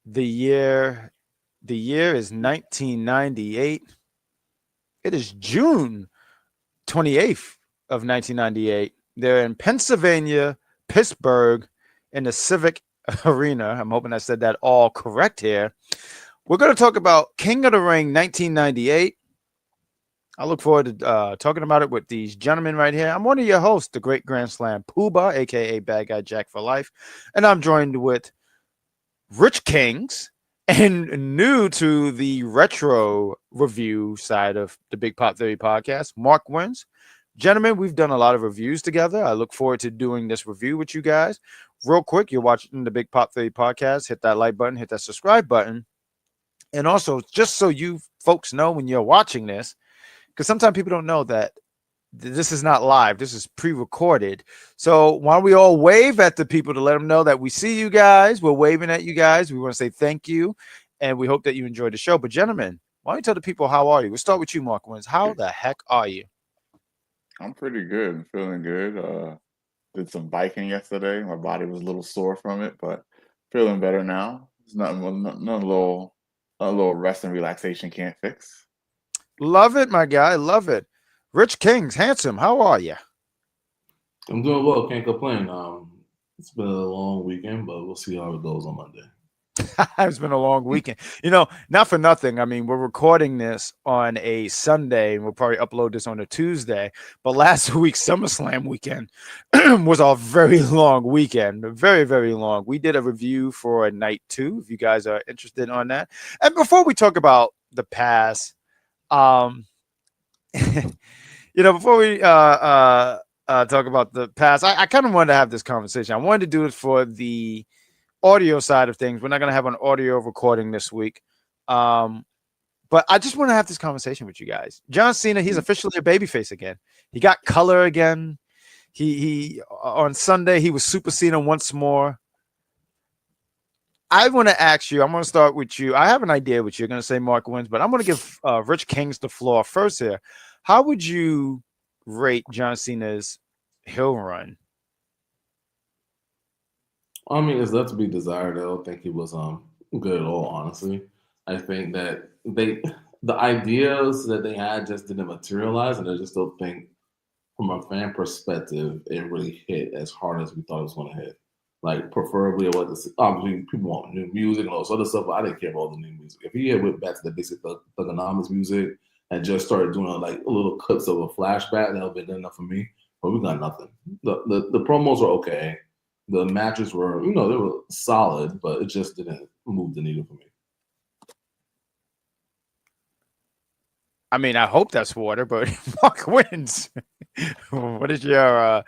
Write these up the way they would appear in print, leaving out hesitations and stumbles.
The year the year is 1998. It is June 28th of 1998. They're in Pennsylvania, Pittsburgh, in the Civic Arena. I'm hoping I said that all correct here. We're going to talk about King of the Ring 1998. I look forward to talking about it with these gentlemen right here. I'm one of your hosts, the Great Grand Slam Poobah, aka Bad Guy Jack for Life, and I'm joined with Rich Kings and new to the retro review side of the Big Pop Theory podcast, Mark Wins. Gentlemen, we've done a lot of reviews together. I look forward to doing this review with you guys. Real quick, you're watching the Big Pop Theory podcast. Hit that like button, hit that subscribe button. And also, just so you folks know when you're watching this, because sometimes people don't know that this is not live. This is pre-recorded. So why don't we all wave at the people to let them know that we see you guys. We're waving at you guys. We want to say thank you, and we hope that you enjoyed the show. But gentlemen, why don't you tell the people how are you? We'll start with you, Mark Wins. How the heck are you? I'm pretty good. I'm feeling good. Did some biking yesterday. My body was a little sore from it, but feeling better now. It's not a little rest and relaxation can't fix. Love it, my guy. Love it. Rich Kings, handsome. How are you? I'm doing well. Can't complain. It's been a long weekend, but we'll see how it goes on Monday. It's been a long weekend. Not for nothing. I mean, we're recording this on a Sunday and we'll probably upload this on a Tuesday. But last week's SummerSlam weekend was a very long weekend. Very, very long. We did a review for night 2, if you guys are interested on that. And before we talk about the past, before we talk about the past, I kind of wanted to have this conversation. I wanted to do it for the audio side of things. We're not going to have an audio recording this week. But I just want to have this conversation with you guys. John Cena, he's officially a babyface again. He got color again. He on Sunday, he was Super Cena once more. I want to ask you, I'm going to start with you. I have an idea what you're going to say Mark Wins, but I'm going to give Rich Kings the floor first here. How would you rate John Cena's heel run? I mean, it's left to be desired. I don't think he was good at all. Honestly, I think that the ideas that they had just didn't materialize, and I just don't think, from a fan perspective, it really hit as hard as we thought it was going to hit. Like, preferably, obviously people want new music and all this other stuff, but I didn't care about all the new music. If he had went back to the basic Thugonomics music and just started doing like a little cuts of a flashback, that would have been good enough for me. But we got nothing. The promos were okay. The matches were, they were solid, but it just didn't move the needle for me. I mean, I hope that's water, but Mark Wins. What is your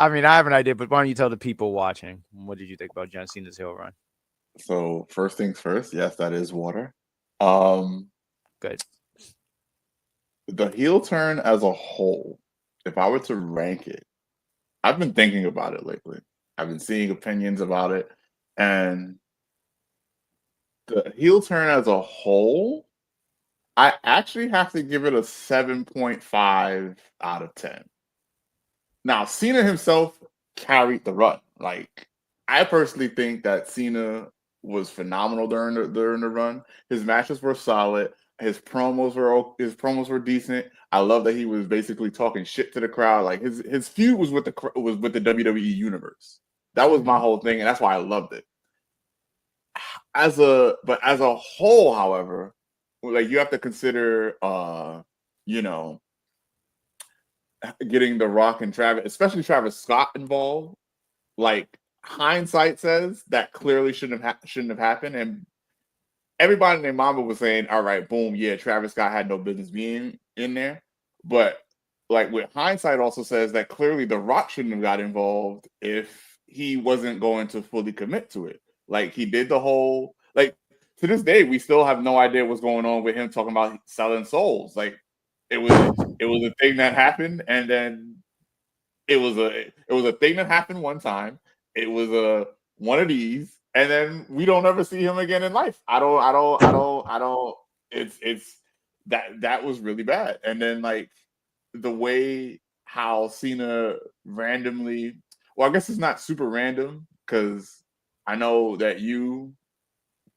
I mean, I have an idea, but why don't you tell the people watching? What did you think about John Cena's heel run? So first things first, yes, that is water. Um, Good. the heel turn as a whole, if I were to rank it, I've been thinking about it lately. I've been seeing opinions about it, and the heel turn as a whole, I actually have to give it a 7.5 out of 10. Now, Cena himself carried the run. Like, I personally think that Cena was phenomenal during the run. His matches were solid. His promos were decent. I love that he was basically talking shit to the crowd. Like his feud was with the WWE universe. That was my whole thing, and that's why I loved it. As a whole, however, like you have to consider, you know, getting The Rock and Travis, especially Travis Scott, involved. Like hindsight says that clearly shouldn't have happened, and everybody and their mama was saying, "All right, boom, yeah, Travis Scott had no business being in there." But like with hindsight, also says that clearly The Rock shouldn't have got involved if he wasn't going to fully commit to it. Like he did the whole like to this day, we still have no idea what's going on with him talking about selling souls. Like it was a thing that happened, and then it was a thing that happened one time. It was a one of these, and then we don't ever see him again in life. I don't. It's that was really bad. And then like the way how Cena well, I guess it's not super random because I know that you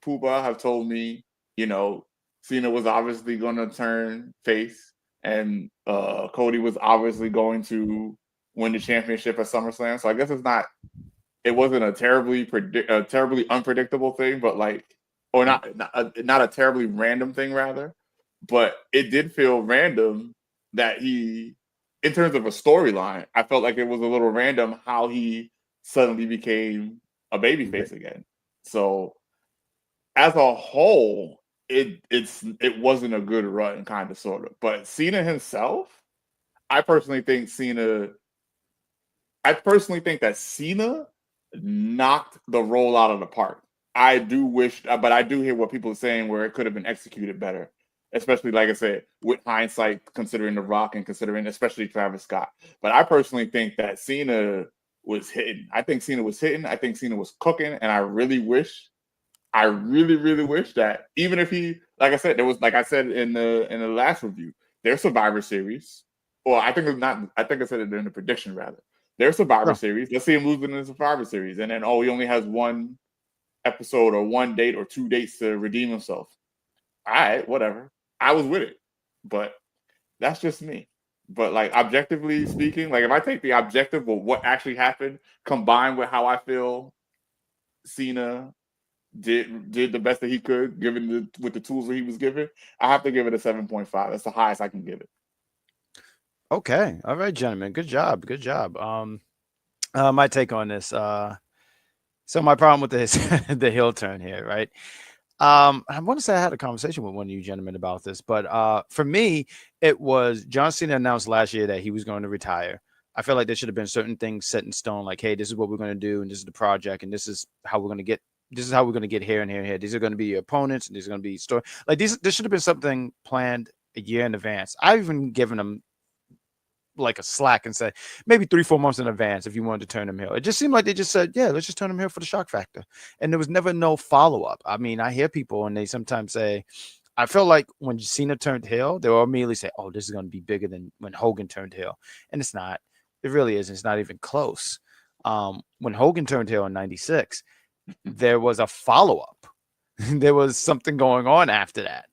Puba have told me, Cena was obviously going to turn face, and Cody was obviously going to win the championship at SummerSlam. So I guess it wasn't a terribly unpredictable thing, but or not a terribly random thing rather, but it did feel random that in terms of a storyline, I felt like it was a little random how he suddenly became a babyface again. So as a whole, it wasn't a good run, kind of, sort of. But Cena himself, I personally think that Cena knocked the role out of the park. I do wish, but I do hear what people are saying where it could have been executed better, especially, like I said, with hindsight, considering The Rock and considering especially Travis Scott. But I personally think that Cena was hitting. I think Cena was hitting. I think Cena was cooking, and I really, really wish that even if he, like I said, there was, like I said in the last review, their Survivor Series, or I think it's not. I think I said it in the prediction rather. Their Survivor Series. Let's see him losing in the Survivor Series, and then he only has one episode or one date or two dates to redeem himself. All right, whatever. I was with it, but that's just me. But objectively speaking, if I take the objective of what actually happened combined with how I feel Cena did the best that he could, given with the tools that he was given, I have to give it a 7.5. That's the highest I can give it. Okay. All right, gentlemen. Good job. My take on this. So my problem with this, the heel turn here, right? I want to say I had a conversation with one of you gentlemen about this, but for me, it was John Cena announced last year that he was going to retire. I feel like there should have been certain things set in stone, like, hey, this is what we're going to do, and this is the project, and this is how we're going to get. This is how we're going to get here and here and here. These are going to be your opponents, and these are going to be story. Like this should have been something planned a year in advance. I've even given them like a slack and say maybe 3-4 months in advance if you wanted to turn him heel. It just seemed like they just said, yeah, let's just turn him heel for the shock factor, and there was never no follow-up. I mean, I hear people and they sometimes say, I feel like when Cena turned heel, they'll immediately say, oh, this is going to be bigger than when Hogan turned heel, and it's not. It really isn't. It's not even close. When Hogan turned heel in '96, there was a follow-up. There was something going on after that.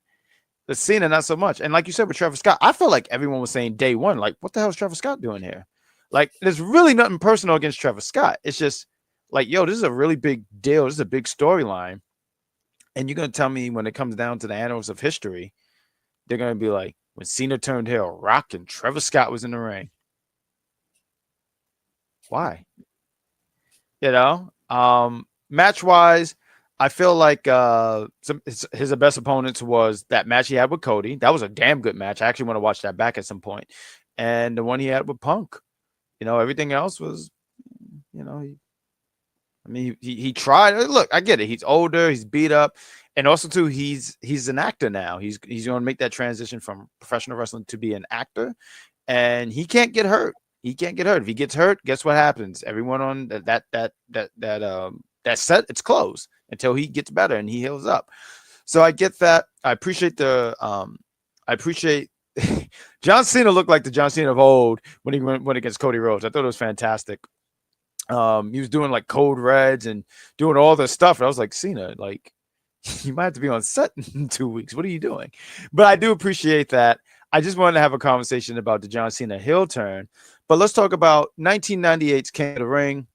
The Cena, not so much. And like you said with Travis Scott, I felt like everyone was saying day one, like, what the hell is Travis Scott doing here? Like, there's really nothing personal against Travis Scott. It's just like, yo, this is a really big deal. This is a big storyline. And you're going to tell me when it comes down to the annals of history, they're going to be like, when Cena turned heel, Rock and Travis Scott was in the ring. Why? Match-wise, I feel like his best opponents was that match he had with Cody. That was a damn good match. I actually want to watch that back at some point. And the one he had with Punk. Everything else was, he tried. Look, I get it. He's older. He's beat up. And also, too, he's an actor now. He's going to make that transition from professional wrestling to be an actor. And he can't get hurt. He can't get hurt. If he gets hurt, guess what happens? Everyone on that set, it's closed until he gets better and he heals up. So I get that. I appreciate John Cena looked like the John Cena of old when he went against Cody Rhodes. I thought it was fantastic. He was doing like code reds and doing all this stuff. And I was like, Cena, like, you might have to be on set in 2 weeks. What are you doing? But I do appreciate that. I just wanted to have a conversation about the John Cena heel turn. But let's talk about 1998's King of the Ring.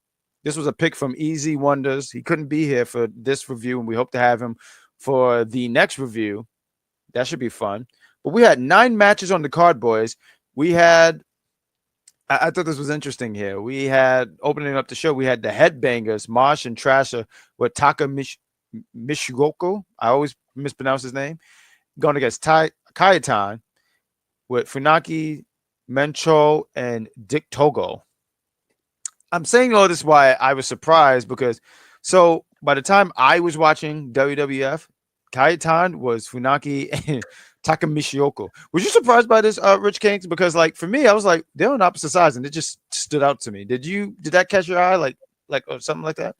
This was a pick from Easy Wonders. He couldn't be here for this review, and we hope to have him for the next review. That should be fun. But we had 9 matches on the card, boys. We had, I thought this was interesting here. We had, opening up the show, we had the Headbangers, Marsh and Trasher, with Taka Michigoko. I always mispronounce his name. Going against Kayetan with Funaki, Mencho, and Dick Togo. I'm saying all this why I was surprised because by the time I was watching WWF, Kayetan was Funaki and Takamishiyoko. Was you surprised by this, Rich Kings? Because for me, I was like, they're on opposite sides, and it just stood out to me. Did that catch your eye, like or something like that?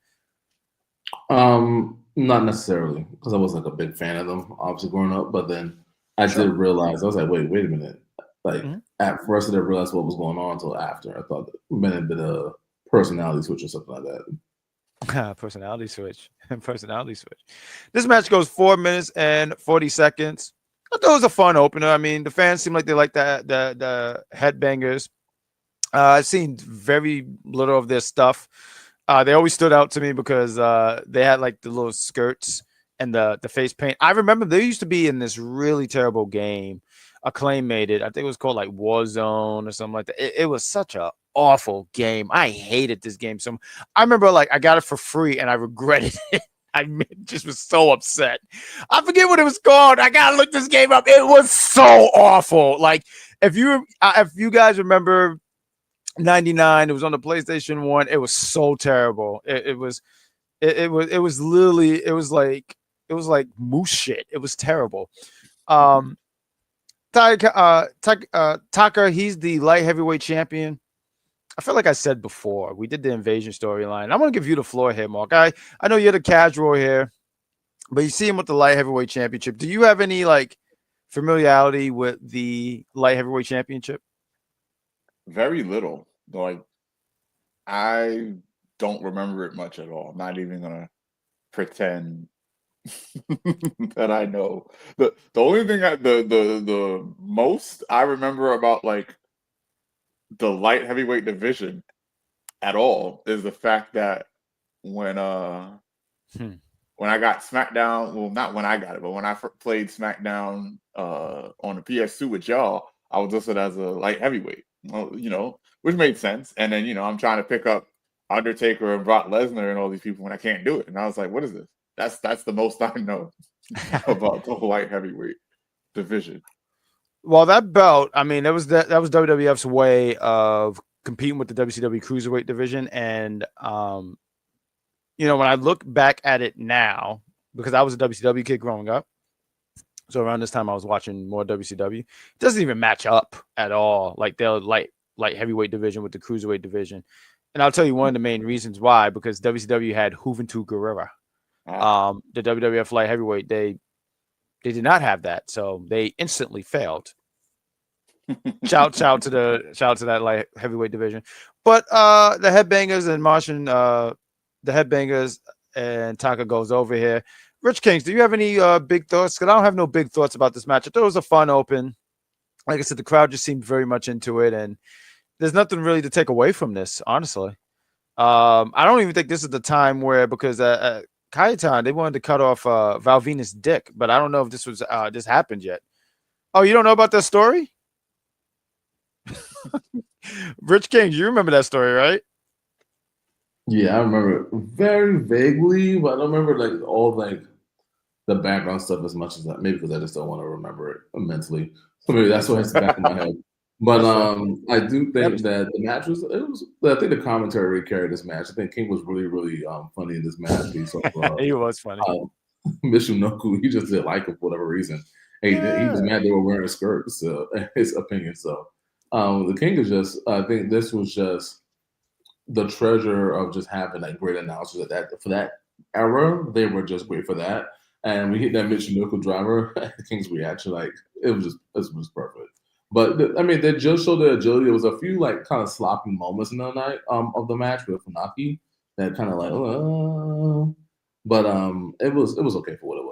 Not necessarily, because I wasn't a big fan of them, obviously growing up. But then I did realize, I was like, wait a minute. At first I didn't realize what was going on until after. I thought it meant a bit of personality switch or something like that. Personality switch. Personality switch. This match goes 4 minutes and 40 seconds. I thought it was a fun opener. I mean, the fans seem like they like the headbangers. I've seen very little of their stuff. They always stood out to me because they had like the little skirts and the face paint. I remember they used to be in this really terrible game. Acclaim made it. I think it was called like Warzone or something like that. It was such a awful game. I hated this game. So I remember like I got it for free and I regretted it. I just was so upset. I forget what it was called. I gotta look this game up. It was so awful. Like if you guys remember 99, it was on the PlayStation 1. It was so terrible. It was literally it was like moose shit. It was terrible. Taka, he's the light heavyweight champion. I feel like I said before, we did the invasion storyline. I'm going to give you the floor here, Mark. I know you're the casual here, but you see him with the light heavyweight championship. Do you have any like familiarity with the light heavyweight championship? Very little. Like, I don't remember it much at all. I'm not even going to pretend that I know. The only thing the most I remember about like the light heavyweight division at all is the fact that when I got SmackDown, well, not when I got it, but when I played SmackDown on the PS2 with y'all, I was listed as a light heavyweight. Well, which made sense. And then I'm trying to pick up Undertaker and Brock Lesnar and all these people when I can't do it. And I was like, what is this? That's the most I know about the light heavyweight division. Well, that belt, I mean, that was WWF's way of competing with the WCW Cruiserweight division. And, when I look back at it now, because I was a WCW kid growing up, so around this time I was watching more WCW, it doesn't even match up at all. Like the light heavyweight division with the Cruiserweight division. And I'll tell you one of the main reasons why, because WCW had Juventud Guerrera. The WWF light heavyweight, they did not have that, so they instantly failed. shout to that light heavyweight division. But the Headbangers and Martian, the Headbangers and Taka goes over here. Rich Kings, do you have any big thoughts? Because I don't have no big thoughts about this match. I thought it was a fun open. Like I said, the crowd just seemed very much into it, and there's nothing really to take away from this, honestly. I don't even think this is the time where, because Kaitan, they wanted to cut off Val Venus' dick, but I don't know if this happened yet. Oh, you don't know about that story? Rich King, you remember that story, right? Yeah, I remember it very vaguely, but I don't remember like all like the background stuff as much as that. Maybe because I just don't want to remember it mentally. So maybe that's why it's back in my head. But I do think that the match I think the commentary really carried this match. I think King was really, really funny in this match. He was funny. Michinoku, he just didn't like him for whatever reason. He was mad they were wearing a skirt, so his opinion. So the King is just, I think this was just the treasure of just having like great announcers for that era. They were just great for that. And we hit that Michinoku driver, the King's reaction, like it was perfect. But I mean, they just showed the agility. There was a few like kind of sloppy moments in the night of the match with Funaki that kind of like, but it was okay for what it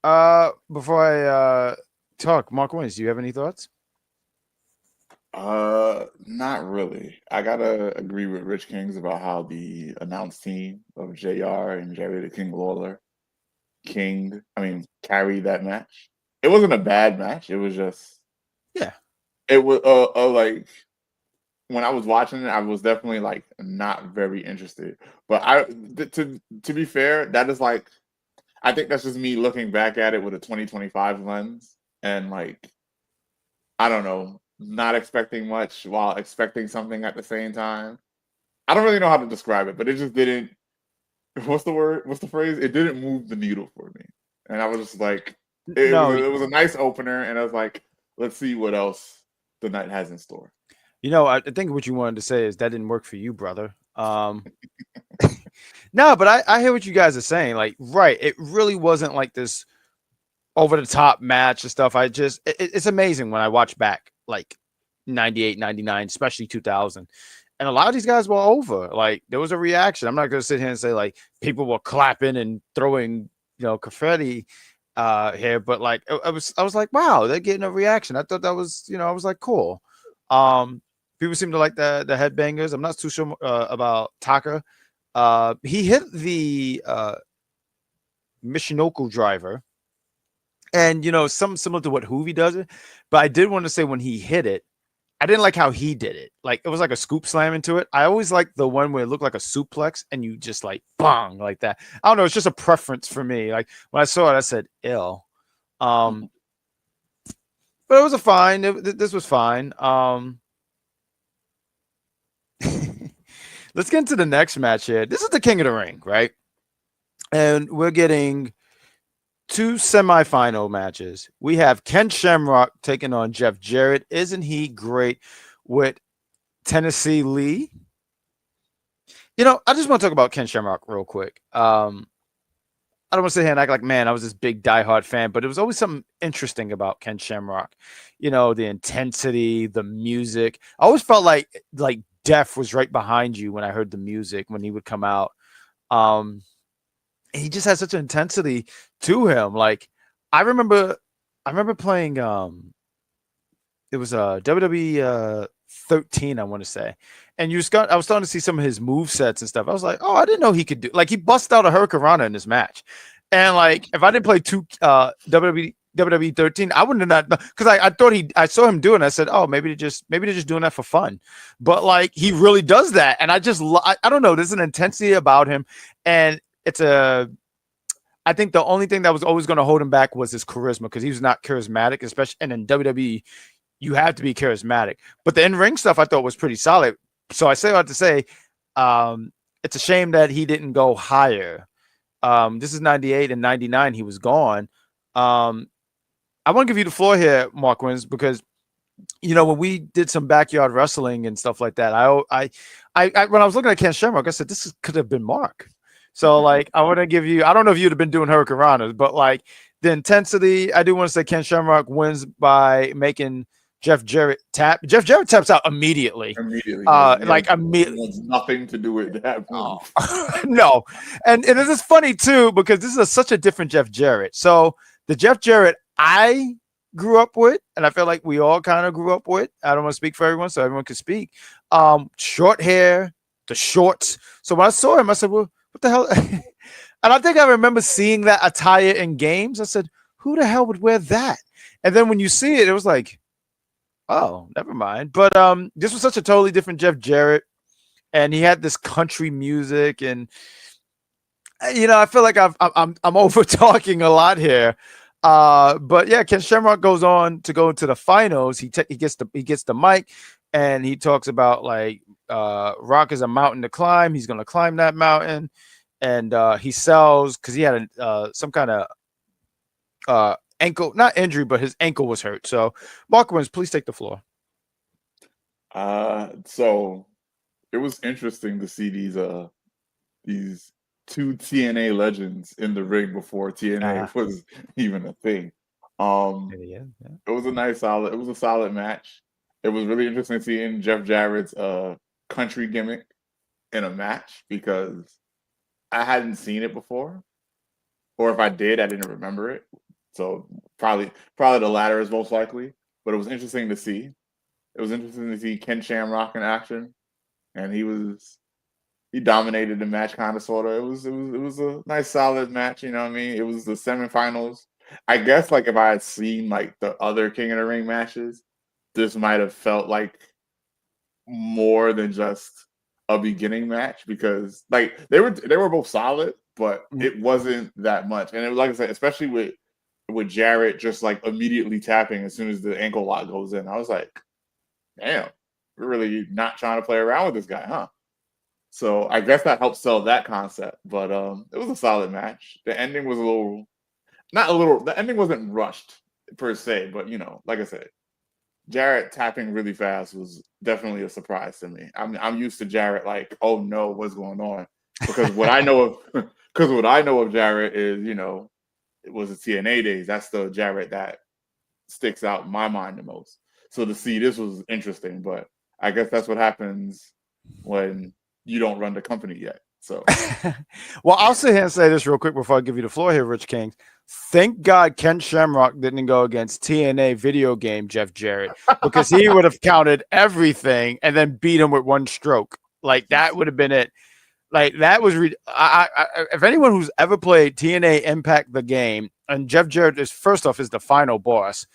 was. Before I talk, Mark Wins, do you have any thoughts? Not really. I gotta agree with Rich Kings about how the announced team of JR and Jerry the King Lawler carried that match. It wasn't a bad match. It was just, it was like when I was watching it, I was definitely like not very interested. But to be fair, that is like, I think that's just me looking back at it with a 2025 lens and like, I don't know, not expecting much while expecting something at the same time. I don't really know how to describe it, but it just didn't. What's the word? What's the phrase? It didn't move the needle for me, and I was just like. It was a nice opener, and I was like, let's see what else the night has in store. I think what you wanted to say is that didn't work for you, brother. No, but I hear what you guys are saying. Like, right, it really wasn't like this over-the-top match and stuff. It's amazing when I watch back, like 98, 99, especially 2000. And a lot of these guys were over. Like there was a reaction. I'm not going to sit here and say like people were clapping and throwing, confetti here, but like I was like, wow, they're getting a reaction. I thought that was, I was like, cool. People seem to like the headbangers. I'm not too sure about Taka. He hit the Michinoku driver, and something similar to what Hoovy does it. But I did want to say when he hit it, I didn't like how he did it. Like it was like a scoop slam into it. I always like the one where it looked like a suplex and you just like bang like that. I don't know. It's just a preference for me. Like when I saw it, I said ill. But it was a fine. This was fine. Let's get into the next match here. This is the King of the Ring, right? And we're getting 2 semifinal matches. We have Ken Shamrock taking on Jeff Jarrett. Isn't he great with Tennessee Lee? I just want to talk about Ken Shamrock real quick. I don't want to sit here and act like, man, I was this big diehard fan, but it was always something interesting about Ken Shamrock. The intensity, the music. I always felt like Death was right behind you when I heard the music when he would come out. He just had such an intensity to him. Like I remember playing it was WWE 13, I want to say. And I was starting to see some of his move sets and stuff. I was like, oh, I didn't know he could do, like, he busted out a Hurricanrana in this match. And like if I didn't play WWE 13, I wouldn't have not, because I saw him do it and I said, oh, maybe they're just doing that for fun. But like he really does that. And I don't know, there's an intensity about him. And I think the only thing that was always going to hold him back was his charisma, because he was not charismatic, especially, and in WWE, you have to be charismatic. But the in-ring stuff I thought was pretty solid. So I say what to say, it's a shame that he didn't go higher. This is 98 and 99. He was gone. I want to give you the floor here, Mark Wins, because when we did some backyard wrestling and stuff like that, I when I was looking at Ken Shamrock, I said this could have been Mark. So like I want to give you, I don't know if you'd have been doing Hurricanranas, but like the intensity, I do want to say Ken Shamrock wins by making Jeff Jarrett tap. Jeff Jarrett taps out immediately. Immediately. Immediately. It has nothing to do with that. No. And this is funny too, because this is such a different Jeff Jarrett. So the Jeff Jarrett I grew up with, and I feel like we all kind of grew up with, I don't want to speak for everyone, so everyone can speak. Short hair, the shorts. So when I saw him, I said, well, what the hell? And I think I remember seeing that attire in games. I said, who the hell would wear that? And then when you see it, it was like, oh, never mind. But this was such a totally different Jeff Jarrett. And he had this country music. And, I feel like I'm over talking a lot here. But yeah, Ken Shamrock goes on to go into the finals. He gets the mic, and he talks about like Rock is a mountain to climb. He's going to climb that mountain. And he sells, because he had some kind of ankle, not injury, but his ankle was hurt. So Mark Wins, please take the floor. So it was interesting to see these 2 TNA legends in the ring before TNA was even a thing. It was a solid match. It was really interesting seeing Jeff Jarrett's country gimmick in a match, because I hadn't seen it before, or if I did, I didn't remember it. So probably the latter is most likely. But it was interesting to see. It was interesting to see Ken Shamrock in action, and he dominated the match, kind of, sort of. It was a nice, solid match. You know what I mean? It was the semifinals. I guess like if I had seen like the other King of the Ring matches, this might have felt like more than just a beginning match, because like they were both solid, but it wasn't that much. And it was, like I said, especially with Jarrett just like immediately tapping as soon as the ankle lock goes in, I was like, damn, we're really not trying to play around with this guy, huh? So I guess that helped sell that concept. But it was a solid match. The ending was the ending wasn't rushed per se, but like I said, Jarrett tapping really fast was definitely a surprise to me. I'm used to Jarrett like, oh no, what's going on? Because what I know of Jarrett is, it was the TNA days. That's the Jarrett that sticks out in my mind the most. So to see this was interesting, but I guess that's what happens when you don't run the company yet. So, well, I'll sit here and say this real quick before I give you the floor here, Rich Kings. Thank God Ken Shamrock didn't go against TNA video game Jeff Jarrett, because he would have counted everything and then beat him with one stroke. Like, that would have been it. Like, that was if anyone who's ever played TNA Impact the game, and Jeff Jarrett is first off is the final boss.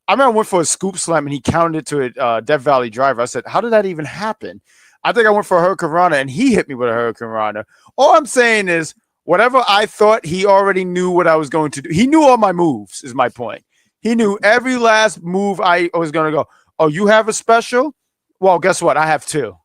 I remember I went for a scoop slam and he counted it to a Death Valley Driver. I said, how did that even happen? I think I went for a Hurricane Rana and he hit me with a Hurricane Rana. All I'm saying is, whatever I thought, he already knew what I was going to do. He knew all my moves, is my point. He knew every last move I was going to go, oh, you have a special? Well, guess what? I have two.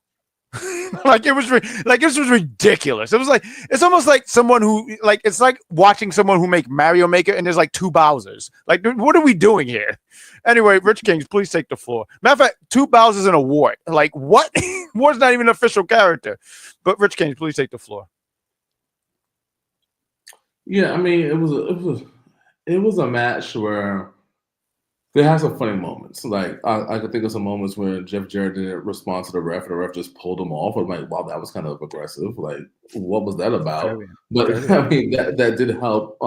This was ridiculous. It was like, it's almost like someone who, like, it's like watching someone who make Mario Maker and there's like two Bowsers. Like, what are we doing here? Anyway, Rich Kings, please take the floor. Matter of fact, two Bowsers and a Wart. Like, what? Wart's not even an official character. But Rich Kings, please take the floor. Yeah, I mean, it was a match where they had some funny moments. Like, I could think of some moments where Jeff Jarrett didn't respond to the ref, and the ref just pulled him off. I'm like, wow, that was kind of aggressive. Like, what was that about? But I mean, that did help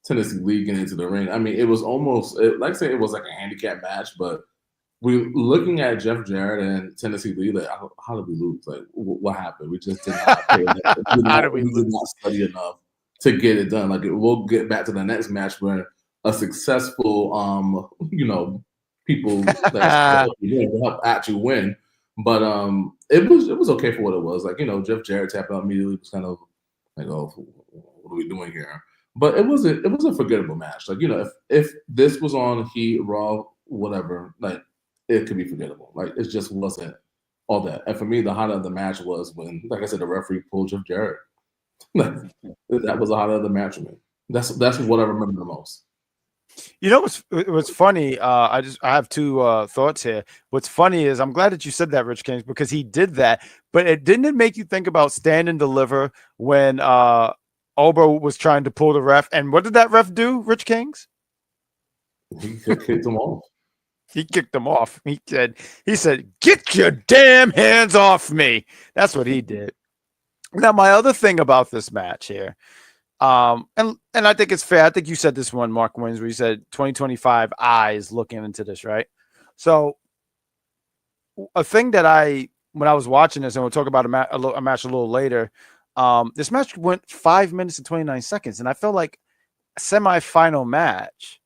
Tennessee Lee get into the ring. I mean, it was almost like I say, it was like a handicap match, but we looking at Jeff Jarrett and Tennessee Lee, like, how did we lose? Like, what happened? We just did not pay enough. We did not study enough to get it done. Like, we'll get back to the next match where a successful, people that help actually win. But it was okay for what it was. Like, Jeff Jarrett tapped out immediately. Was kind of like, oh, what are we doing here? But it was a forgettable match. Like, if this was on Heat, Raw, whatever, like, it could be forgettable. Like, it just wasn't all that. And for me, the highlight of the match was when, like I said, the referee pulled Jeff Jarrett. That was the highlight of the match for me. That's what I remember the most. What's funny? I have two thoughts here. What's funny is, I'm glad that you said that, Rich Kings, because he did that. But didn't make you think about Stand and Deliver when Obo was trying to pull the ref? And what did that ref do, Rich Kings? He kicked him off. He kicked him off. He said, "Get your damn hands off me." That's what he did. Now, my other thing about this match here, and I think it's fair. I think you said this one, Mark Wins, where you said 2025 eyes looking into this, right? So, a thing that when I was watching this, and we'll talk about a match a little later, this match went 5 minutes and 29 seconds, and I felt like a semi-final match.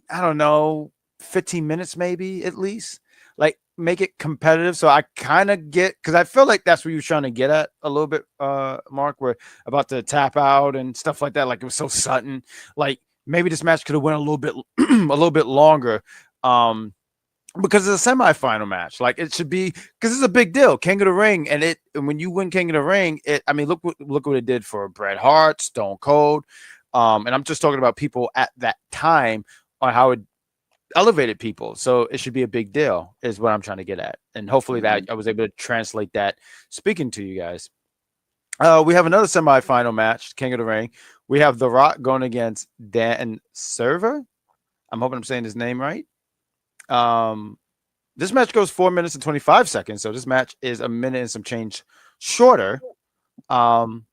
I don't know, 15 minutes maybe at least. Like, make it competitive. So I kind of get, because I feel like that's what you were trying to get at a little bit, Mark, where about the tap out and stuff like that. Like, it was so sudden. Like, maybe this match could have went a little bit longer, because it's a semifinal match. Like, it should be, because it's a big deal, King of the Ring, and when you win King of the Ring, look what it did for Bret Hart, Stone Cold, and I'm just talking about people at that time on how it elevated people. So it should be a big deal is what I'm trying to get at. And hopefully that I was able to translate that speaking to you guys. We have another semifinal match, King of the Ring. We have The Rock going against Dan Server. I'm hoping I'm saying his name right. This match goes 4 minutes and 25 seconds. So this match is a minute and some change shorter. Dan,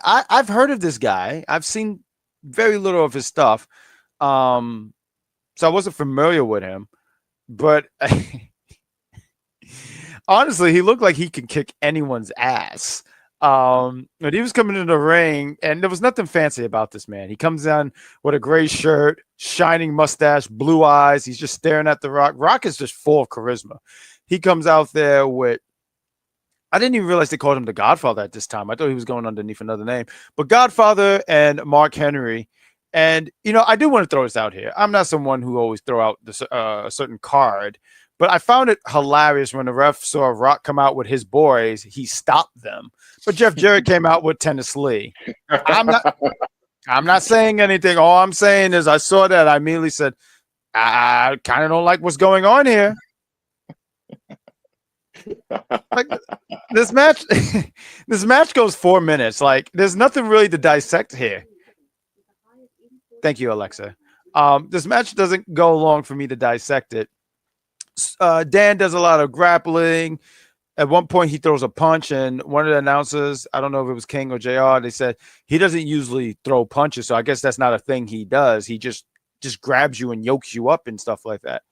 I've heard of this guy. I've seen very little of his stuff. So I wasn't familiar with him, but honestly, he looked like he could kick anyone's ass. But he was coming in the ring, and there was nothing fancy about this man. He comes in with a gray shirt, shining mustache, blue eyes. He's just staring at The Rock. Rock is just full of charisma. He comes out there with, I didn't even realize they called him the Godfather at this time. I thought he was going underneath another name. But Godfather and Mark Henry. And, I do want to throw this out here. I'm not someone who always throw out a certain card, but I found it hilarious when the ref saw Rock come out with his boys, he stopped them. But Jeff Jarrett came out with Tennessee Lee. I'm not saying anything. All I'm saying is I saw that. I immediately said, I kind of don't like what's going on here. Like, this match goes 4 minutes. Like, there's nothing really to dissect here. Thank you, Alexa. This match doesn't go long for me to dissect it. Dan does a lot of grappling. At one point, he throws a punch, and one of the announcers, I don't know if it was King or JR, they said he doesn't usually throw punches, so I guess that's not a thing he does. He just grabs you and yokes you up and stuff like that.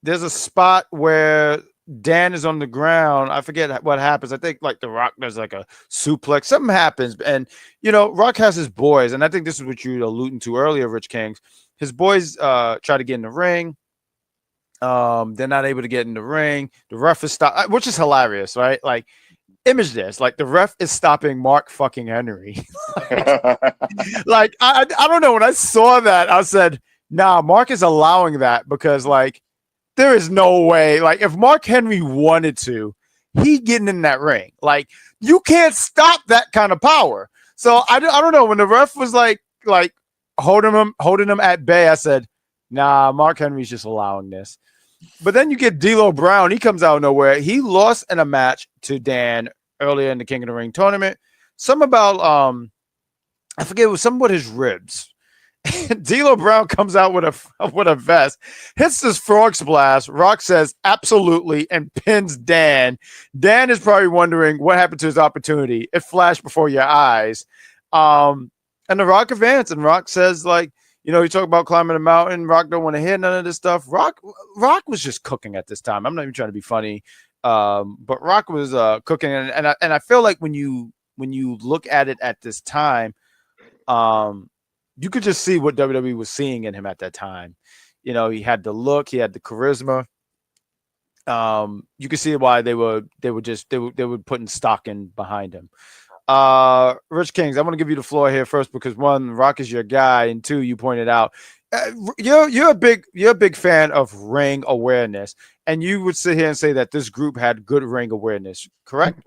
There's a spot where Dan is on the ground. I forget what happens. I think like The Rock does like a suplex. Something happens, and Rock has his boys, and I think this is what you were alluding to earlier, Rich Kings. His boys try to get in the ring. They're not able to get in the ring. The ref is stopped, which is hilarious, right? Like, image this, like the ref is stopping Mark fucking Henry. like I don't know. When I saw that, I said, nah, Mark is allowing that because like there is no way. Like if Mark Henry wanted to, he getting in that ring. Like you can't stop that kind of power. So I don't know. When the ref was like holding him at bay, I said, nah, Mark Henry's just allowing this. But then you get D'Lo Brown. He comes out of nowhere. He lost in a match to Dan earlier in the King of the Ring tournament. Some about I forget, it was something with his ribs. D'Lo Brown comes out with a vest, hits this frog splash. Rock says absolutely and pins Dan. Dan is probably wondering what happened to his opportunity. It flashed before your eyes. And the Rock advanced, and Rock says like, you talk about climbing a mountain. Rock don't want to hear none of this stuff. Rock was just cooking at this time. I'm not even trying to be funny, but Rock was cooking, and I feel like when you look at it at this time, you could just see what WWE was seeing in him at that time. He had the look, he had the charisma. You could see why they were putting stock in behind him. Rich Kings, I want to give you the floor here first because one, Rock is your guy, and two, you pointed out you're a big fan of ring awareness, and you would sit here and say that this group had good ring awareness, correct?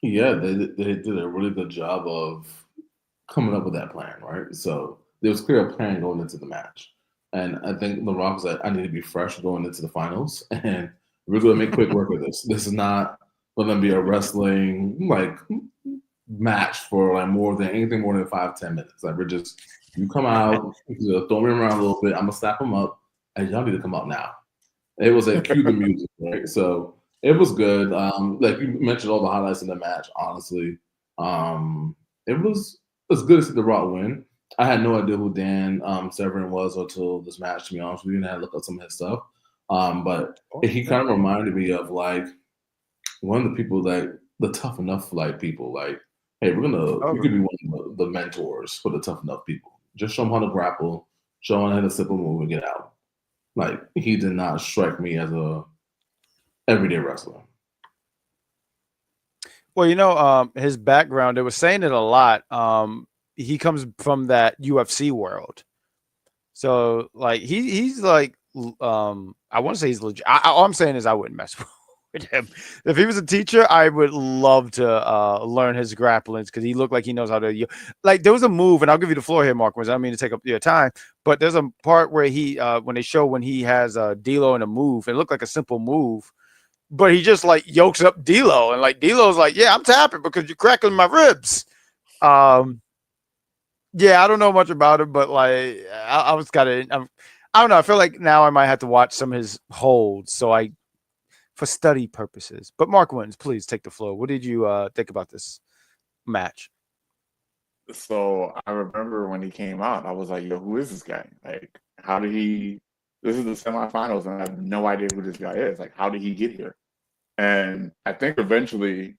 Yeah, they did a really good job of coming up with that plan, right? So there was clear plan going into the match, and I think The Rock was like, I need to be fresh going into the finals, and we're going to make quick work of this. This is not going to be a wrestling like match for like anything more than 5-10 minutes. Like you come out, throw me around a little bit. I'm gonna snap them up, and y'all need to come out now. It was a cue the music, right? So it was good. Like you mentioned all the highlights in the match. Honestly, it was good to see The Rock win. I had no idea who Dan Severn was until this match. To be honest with you, and I had to look up some of his stuff. But he kind of reminded me of like one of the people, like the Tough Enough like people. Like, hey, you could be one of the mentors for the Tough Enough people. Just show them how to grapple, show them how to simple move and get out. Like he did not strike me as a everyday wrestler. Well, his background, they were saying it a lot. He comes from that UFC world. So like he's like I want to say he's legit. All I'm saying is I wouldn't mess with him. If he was a teacher, I would love to learn his grapplings because he looked like he knows how to. Like there was a move, and I'll give you the floor here, Mark. I don't mean to take up your time, but there's a part where he when he has D'Lo in a move, it looked like a simple move, but he just like yokes up D'Lo, and like D'Lo's like, yeah, I'm tapping because you're cracking my ribs. Yeah, I don't know much about him, but like I was kind of, I don't know. I feel like now I might have to watch some of his holds, for study purposes. But Mark Wins, please take the floor. What did you think about this match? So I remember when he came out, I was like, yo, who is this guy? Like, how did he? This is the semifinals, and I have no idea who this guy is. Like, how did he get here? And I think eventually,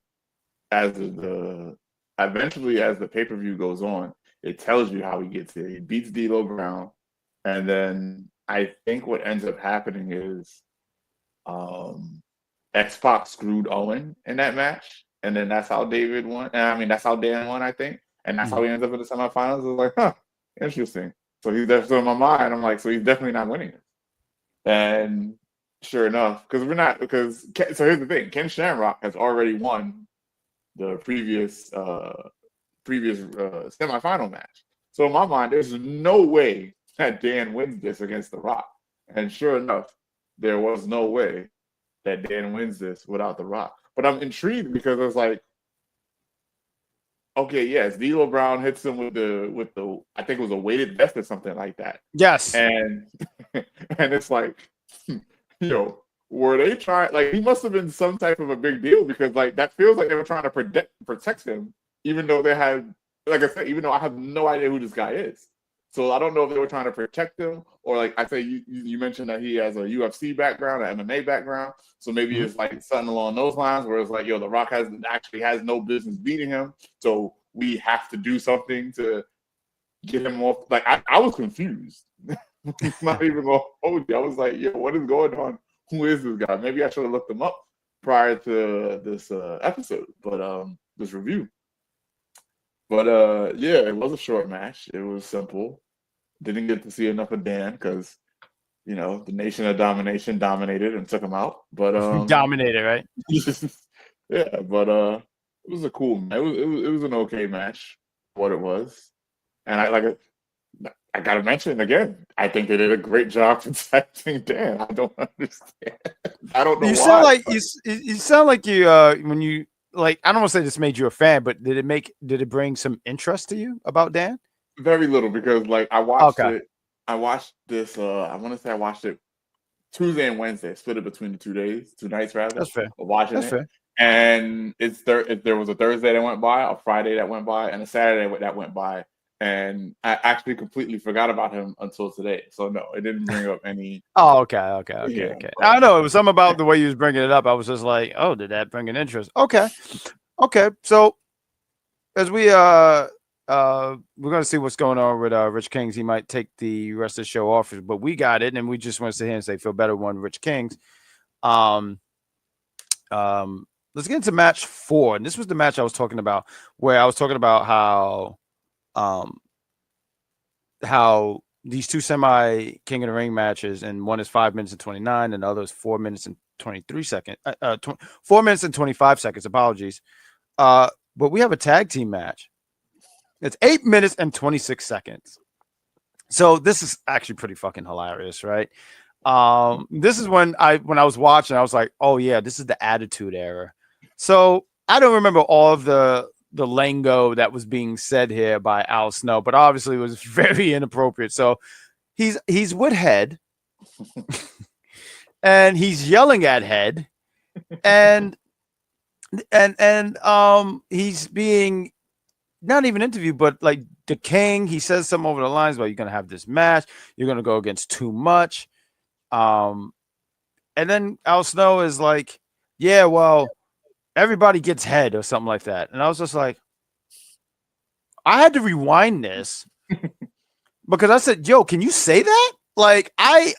as the pay-per-view goes on, it tells you how he gets here. He beats D'Lo Brown, and then I think what ends up happening is X-Pac screwed Owen in that match, and then that's how David won. And I mean, that's how Dan won, I think, and that's how he ends up in the semifinals. I was like, huh, interesting. So he's definitely in my mind. I'm like, so he's definitely not winning it. And sure enough, so here's the thing: Ken Shamrock has already won the previous semifinal match. So in my mind, there's no way that Dan wins this against The Rock. And sure enough, there was no way that Dan wins this without The Rock. But I'm intrigued because it's like, okay, yes, D'Lo Brown hits him with the I think it was a weighted vest or something like that. Yes. And and it's like, were they trying? Like, he must have been some type of a big deal, because like that feels like they were trying to protect him, even though they had, like I said, even though I have no idea who this guy is. So I don't know if they were trying to protect him, or like I say, you mentioned that he has a UFC background, an MMA background, so maybe it's like something along those lines, where it's like, The Rock actually has no business beating him, so we have to do something to get him off. Like, I was confused. Not even gonna hold you. I was like, what is going on? Who is this guy? Maybe I should have looked him up prior to this episode, but this review. But it was a short match. It was simple. Didn't get to see enough of Dan because the Nation of Domination dominated and took him out. But Dominated, right? yeah, but it was a cool match. It was an okay match, what it was. And I gotta mention again, I think they did a great job protecting Dan. I don't understand. I don't know. You sound like you when you, like, I don't want to say this made you a fan, but did it bring some interest to you about Dan? Very little, because like I watched it. I watched this. I want to say I watched it Tuesday and Wednesday, split it between the 2 days, 2 nights rather. That's fair. Watching That's it. fair. And if there was a Thursday that went by, a Friday that went by, and a Saturday that went by, and I actually completely forgot about him until today. So no, it didn't bring up any. Oh, okay. I know it was something about the way you was bringing it up. I was just like, oh, did that bring an interest? Okay. So as we're gonna see what's going on with Rich Kings. He might take the rest of the show off, but we got it, and we just want to sit here and say feel better one Rich Kings. Let's get into match 4, and this was the match I was talking about, where I was talking about how these two semi King of the Ring matches, and one is 5 minutes and 29, and the other is 4 minutes and 23 seconds. 4 minutes and 25 seconds. Apologies. But we have a tag team match. It's 8 minutes and 26 seconds. So this is actually pretty fucking hilarious, right? This is when I was watching, I was like, oh yeah, this is the Attitude Era. So I don't remember all of the lingo that was being said here by Al Snow, but obviously it was very inappropriate. So he's with Head, and he's yelling at Head, and he's being not even interviewed, but like the King, he says something over the lines about, you're gonna have this match, you're gonna go against Too Much. And then Al Snow is like, yeah, well, everybody gets Head or something like that. And I was just like, I had to rewind this because I said, yo, can you say that? Like, I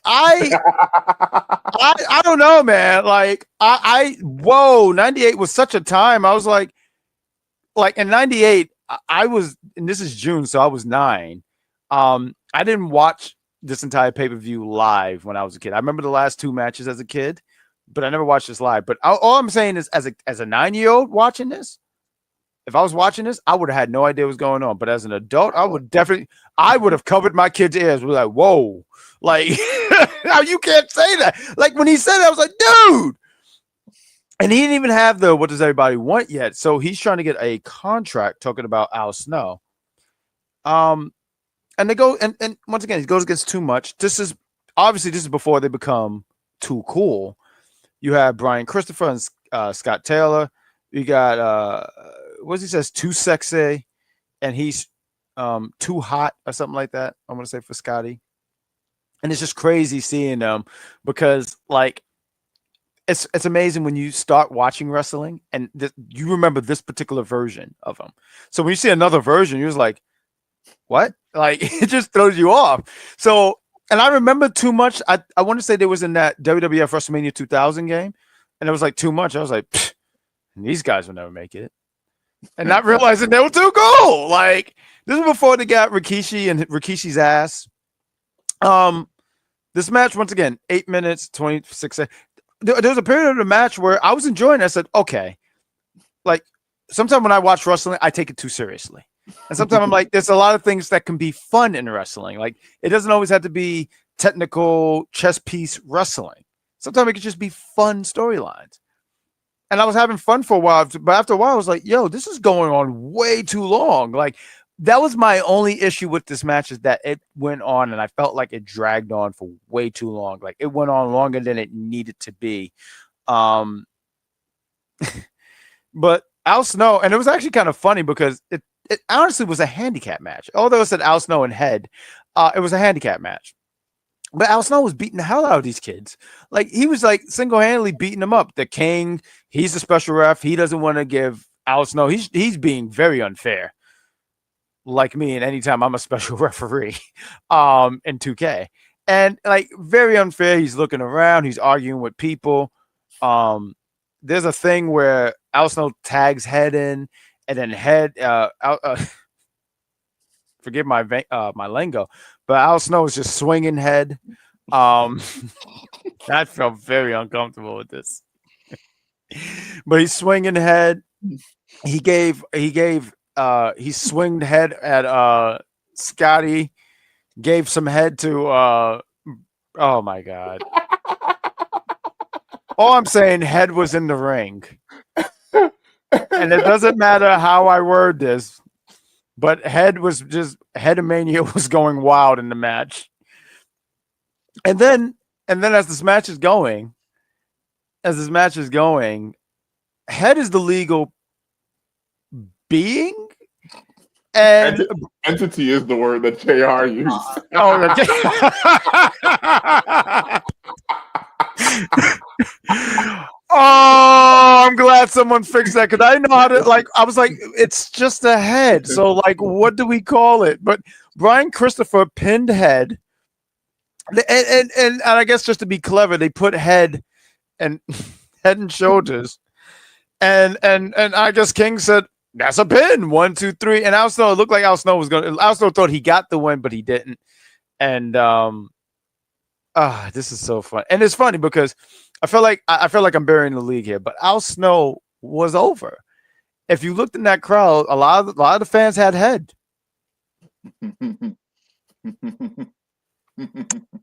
don't know, man. Like, whoa, 98 was such a time. I was like in 98, I was, and this is June, so I was 9. I didn't watch this entire pay-per-view live when I was a kid. I remember the last 2 matches as a kid, but I never watched this live. But all I'm saying is, as a 9-year-old watching this, if I was watching this, I would have had no idea what was going on. But as an adult, I would have covered my kids' ears. We're like, whoa, like, you can't say that. Like, when he said that, I was like, dude. And he didn't even have the "what does everybody want" yet. So he's trying to get a contract talking about Al Snow. And they go, and once again, he goes against Too Much. This is before they become too cool. You have Brian Christopher and Scott Taylor. You got what he says, too sexy, and he's too hot or something like that. I'm gonna say for Scotty. And it's just crazy seeing them, because like it's amazing when you start watching wrestling and you remember this particular version of them. So when you see another version, you're just like, what? Like, it just throws you off. So, and I remember Too Much. I want to say there was in that WWF WrestleMania 2000 game, and it was like Too Much. I was like, these guys will never make it. And not realizing they were too cool. Like, this is before they got Rikishi and Rikishi's ass. This match, once again, 8 minutes, 26 seconds. There was a period of the match where I was enjoying it. I said, okay. Like, sometimes when I watch wrestling, I take it too seriously. And sometimes I'm like, there's a lot of things that can be fun in wrestling. Like, it doesn't always have to be technical chess piece wrestling. Sometimes it can just be fun storylines. and I was having fun for a while. But after a while, I was like, "Yo, this is going on way too long." Like that was my only issue with this match is that it went on, and I felt like it dragged on for way too long. Like it went on longer than it needed to be. Um, but Al Snow, and it was actually kind of funny because it honestly was a handicap match. Although it said Al Snow and Head, it was a handicap match. But Al Snow was beating the hell out of these kids. Like he was like single-handedly beating them up. The King, he's a special ref. He doesn't want to give Al Snow. He's being very unfair. Like me, and anytime I'm a special referee, in 2K, and like very unfair. He's looking around. He's arguing with people. There's a thing where Al Snow tags Head in, and then Head. Forgive my my lingo, but Al Snow was just swinging Head. I felt very uncomfortable with this. But he's swinging Head. He swinged Head at Scotty, gave some head to oh my god. All I'm saying, Head was in the ring. And it doesn't matter how I word this, but Headmania was going wild in the match. And then as this match is going, Head is the legal being, and entity is the word that JR used. Oh, oh, I'm glad someone fixed that because I didn't know how to. Like, I was like, it's just a head. So, like, what do we call it? But Brian Christopher pinned Head, and I guess just to be clever, they put Head and Head and Shoulders, and I guess King said, that's a pin. 1, 2, 3. And Al Snow, it looked like Al Snow was going to. Al Snow thought he got the win, but he didn't. And this is so fun. And it's funny because I feel like I'm burying the league here, but Al Snow was over. If you looked in that crowd, a lot of the fans had Head.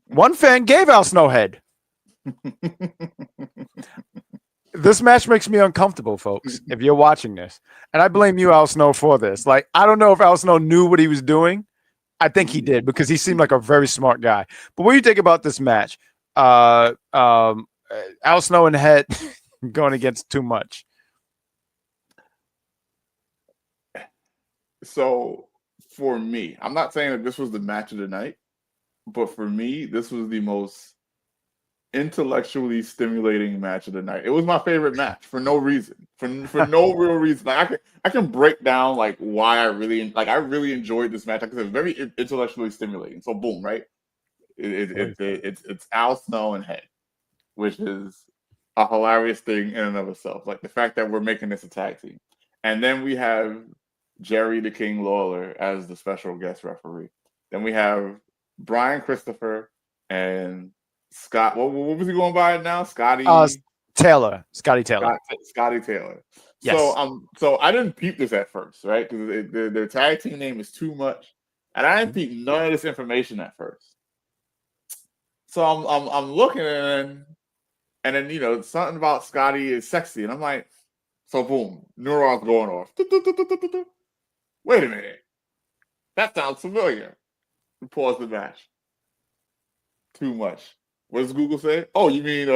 One fan gave Al Snow Head. This match makes me uncomfortable, folks, if you're watching this. And I blame you, Al Snow, for this. Like, I don't know if Al Snow knew what he was doing. I think he did because he seemed like a very smart guy. But what do you think about this match? Al Snow and Head going against Too Much. So, for me, I'm not saying that this was the match of the night, but for me, this was the most intellectually stimulating match of the night. It was my favorite match for no reason, for no real reason. Like I can break down like why I really enjoyed this match because it's very intellectually stimulating. So boom, right? It's Al Snow and Head, which is a hilarious thing in and of itself. Like the fact that we're making this a tag team, and then we have Jerry the King Lawler as the special guest referee. Then we have Brian Christopher and Scott, what was he going by now? Scotty Taylor. Scotty Taylor. Scotty Taylor. Yes. So I didn't peep this at first, right? Because their tag team name is Too Much, and I didn't peep none of this information at first. So I'm looking and then something about Scotty is sexy, and I'm like, so boom, neurons going off. Wait a minute, that sounds familiar. We pause the match. Too Much. What does Google say? Oh, you mean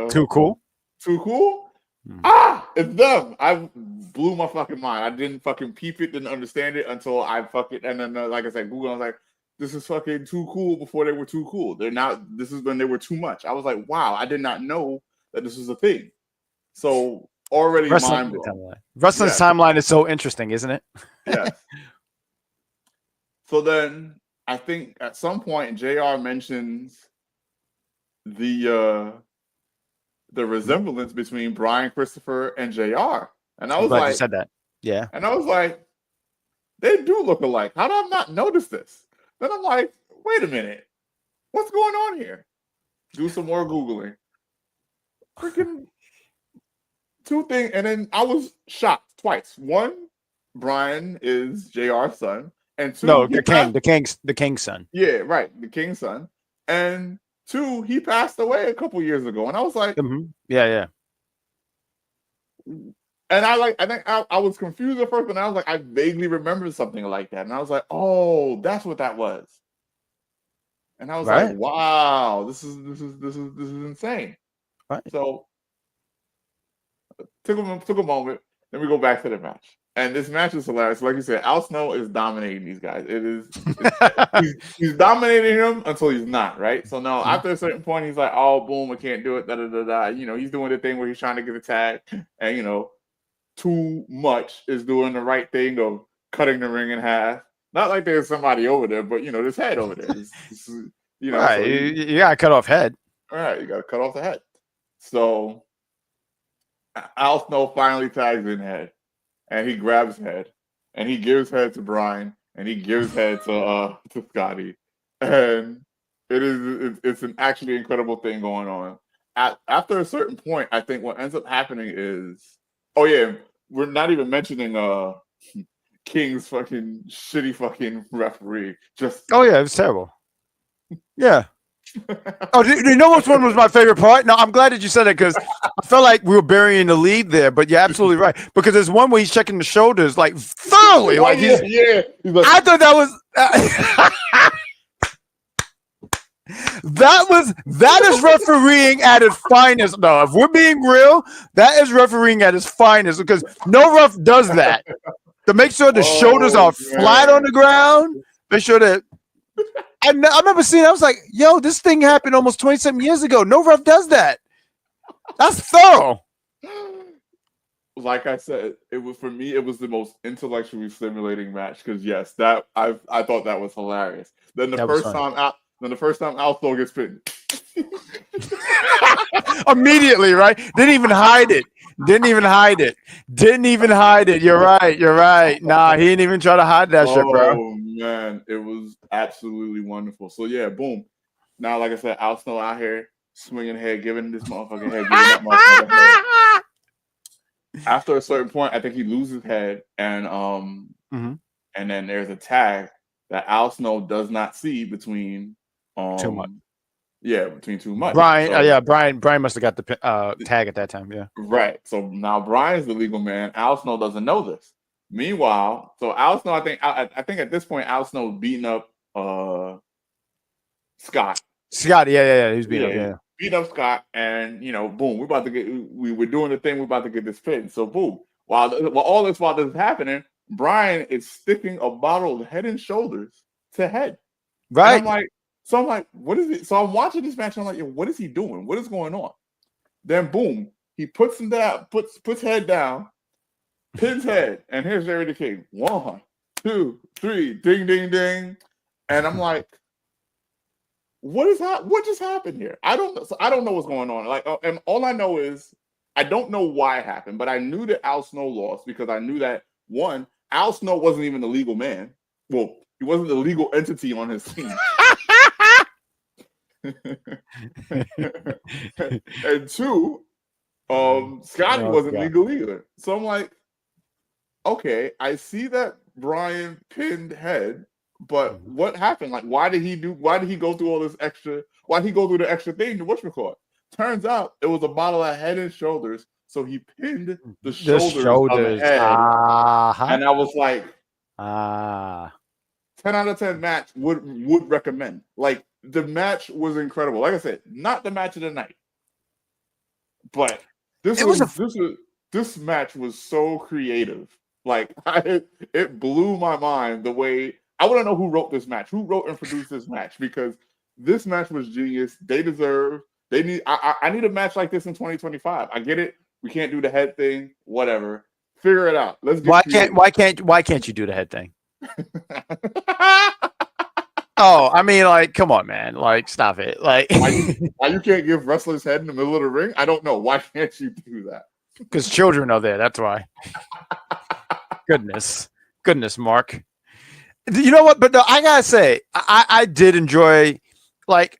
Too Cool? Too Cool? Ah, it's them. I blew my fucking mind. I didn't fucking peep it, didn't understand it until I fucking and then like I said, Google. I was like, this is fucking Too Cool before they were too cool. They're not. This is when they were too much. I was like, wow, I did not know that this was a thing. So already mind blown. Wrestling's timeline is so interesting, isn't it? Yes. So then I think at some point JR mentions the resemblance between Brian Christopher and JR. And I was like, you said that. Yeah. And I was like, they do look alike. How did I not notice this? Then I'm like, wait a minute. What's going on here? Do some more Googling. Freaking two things. And then I was shocked twice. One, Brian is JR's son. And two, the king's son. Yeah, right. The king's son. And two, he passed away a couple years ago. And I was like, Yeah. And I think I was confused at first, but I was like, I vaguely remember something like that. And I was like, oh, that's what that was. And I was like, Right. wow, this is insane. Right. So took a moment, then we go back to the match. And this match is hilarious. Like you said, Al Snow is dominating these guys. He's dominating him until he's not, right? So now after a certain point, he's like, oh, boom, I can't do it, da da da da. You know, he's doing the thing where he's trying to get a tag, and you know, Too Much is doing the right thing of cutting the ring in half. Not like there's somebody over there, but you know, there's head over there. You know, right. so You gotta cut off head. all right, you gotta cut off the head. So Al Snow finally tags in head, and he grabs head, and he gives head to Brian, and he gives head to Scotty, and it's an actually incredible thing going on. After a certain point, I think what ends up happening is, oh yeah, we're not even mentioning King's fucking shitty fucking referee. Oh yeah, it was terrible. Yeah. Oh, do you know which one was my favorite part? No, I'm glad that you said it because I felt like we were burying the lead there. But you're absolutely right because there's one where he's checking the shoulders like thoroughly. Like yeah. He's like, I thought that was that is refereeing at its finest. No, if we're being real, that is refereeing at its finest because no ref does that. To make sure the shoulders are flat on the ground, make sure that. And I remember seeing, I was like, yo, this thing happened almost 27 years ago. No ref does that. That's thorough. Like I said, it was for me, it was the most intellectually stimulating match because yes, that I thought that was hilarious. Then the first time Al Snow gets pinned. Immediately, right? Didn't even hide it. You're right. Nah, he didn't even try to hide that shit, bro. Oh man, it was absolutely wonderful. So yeah, boom. Now, like I said, Al Snow out here swinging head, giving this motherfucking head, giving that motherfucking head. After a certain point, I think he loses head, and and then there's a tag that Al Snow does not see between Too Much. Yeah, between Too Much. Brian, so, Brian must have got the tag at that time. Yeah, right. So now Brian's the legal man. Al Snow doesn't know this. Meanwhile, so Al Snow, I think at this point Al Snow beating up Scott. Scott, yeah, he's beating up. Yeah, beating up Scott, and you know, boom, we were doing the thing. We're about to get this pin. So boom, while this is happening, Brian is sticking a bottle of Head and Shoulders to head. Right. And I'm like, what is it? So I'm watching this match. And I'm like, what is he doing? What is going on? Then boom, he puts him down, puts head down, pins head, and here's Jerry the King. 1, 2, 3, ding, ding, ding. And I'm like, what just happened here? I don't know what's going on. Like, and all I know is I don't know why it happened, but I knew that Al Snow lost because I knew that one, Al Snow wasn't even the legal man. Well, he wasn't the legal entity on his team. And two, Scotty wasn't legal either. So I'm like, okay, I see that Brian pinned head, but what happened? Like, why did he go through all this extra? Why did he go through the extra thing to whatchamacallit? Turns out it was a bottle of Head and Shoulders, so he pinned the shoulders. Of the head. And I was like, 10 out of 10 match would recommend. Like, the match was incredible. Like I said, not the match of the night, but this match was so creative. Like, it blew my mind the way. I want to know who wrote this match, who wrote and produced this match, because this match was genius. They deserve. They need. I need a match like this in 2025. I get it. We can't do the head thing. Whatever. Figure it out. Let's. Why can't you do the head thing? Oh, I mean, like, come on, man. Like, stop it. Like, why you can't give wrestlers head in the middle of the ring? I don't know. Why can't you do that? Because children are there. That's why. Goodness, Mark. You know what? But no, I gotta say, I did enjoy. Like,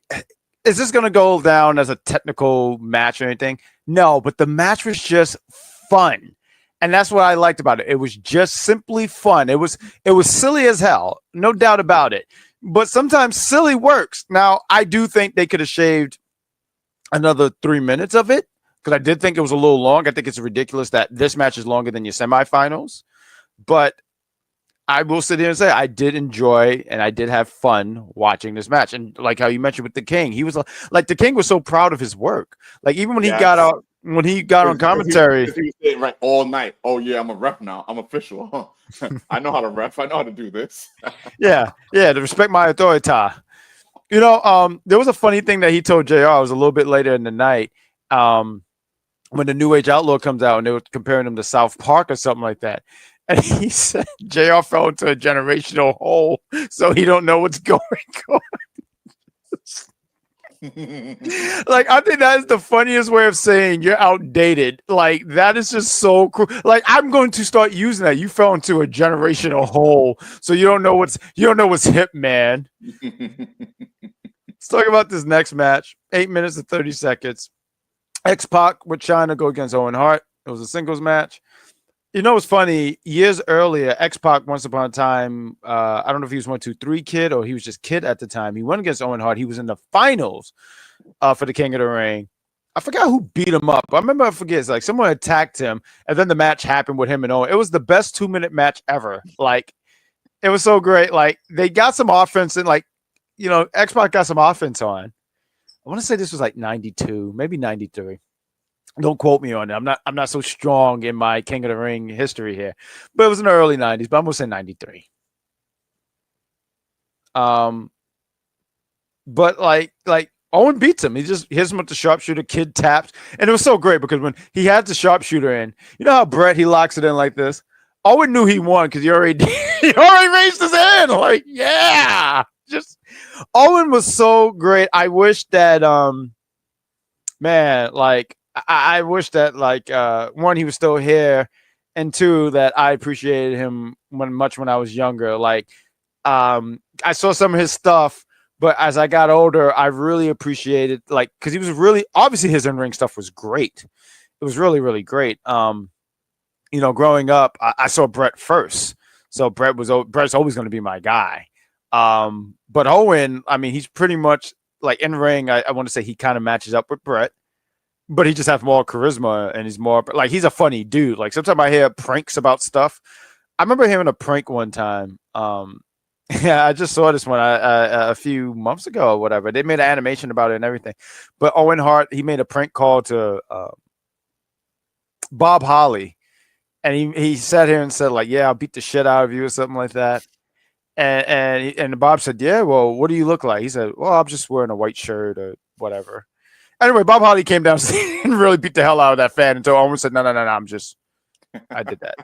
is this gonna go down as a technical match or anything? No, but the match was just fun. And that's what I liked about it. It was just simply fun. It was silly as hell, no doubt about it. But sometimes silly works. Now, I do think they could have shaved another 3 minutes of it because I did think it was a little long. I think it's ridiculous that this match is longer than your semifinals, but I will sit here and say I did enjoy and I did have fun watching this match. And like how you mentioned with the King, he was like the King was so proud of his work. Like even when he got out, when he got on commentary, he was saying right all night. Oh yeah, I'm a ref now. I'm official. I know how to ref. I know how to do this. yeah, to respect my authority. You know, there was a funny thing that he told JR. It was a little bit later in the night. When the New Age Outlaw comes out and they were comparing him to South Park or something like that. And he said JR fell into a generational hole, so he don't know what's going on. Like, I think that is the funniest way of saying you're outdated. Like, that is just so cool. Like, I'm going to start using that. You fell into a generational hole, so you don't know what's hip, man. Let's talk about this next match. 8 minutes and 30 seconds. X-Pac with China go against Owen Hart. It was a singles match. You know what's funny? Years earlier, X-Pac, once upon a time, I don't know if he was 1-2-3 Kid or he was just Kid at the time. He went against Owen Hart. He was in the finals for the King of the Ring. I forgot who beat him up. I forget. It's like someone attacked him, and then the match happened with him and Owen. It was the best 2-minute match ever. Like, it was so great. Like, they got some offense, and like, you know, X-Pac got some offense on. I want to say this was like 92, maybe 93. Don't quote me on it. I'm not so strong in my King of the Ring history here, but it was in the early 90s. But I'm gonna say 93. But like Owen beats him. He just hits him with the sharpshooter. Kid taps, and it was so great because when he had the sharpshooter in, you know how Brett he locks it in like this. Owen knew he won because he already raised his hand. Like, yeah, just Owen was so great. I wish that man, like. I wish that, like, one, he was still here, and two, that I appreciated him when I was younger. Like, I saw some of his stuff, but as I got older, I really appreciated, like, because he was really, obviously his in-ring stuff was great. It was really, really great. You know, growing up, I saw Brett first, so Brett's always going to be my guy. But Owen, I mean, he's pretty much like in-ring. I want to say he kind of matches up with Brett. But he just has more charisma, and he's more like he's a funny dude. Like sometimes I hear pranks about stuff. I remember hearing a prank one time. Yeah, I just saw this one a few months ago or whatever. They made an animation about it and everything. But Owen Hart, he made a prank call to Bob Holly, and he sat here and said like, "Yeah, I'll beat the shit out of you" or something like that. And Bob said, "Yeah, well, what do you look like?" He said, "Well, I'm just wearing a white shirt or whatever." Anyway, Bob Holly came down and really beat the hell out of that fan until Owen said, no, I did that.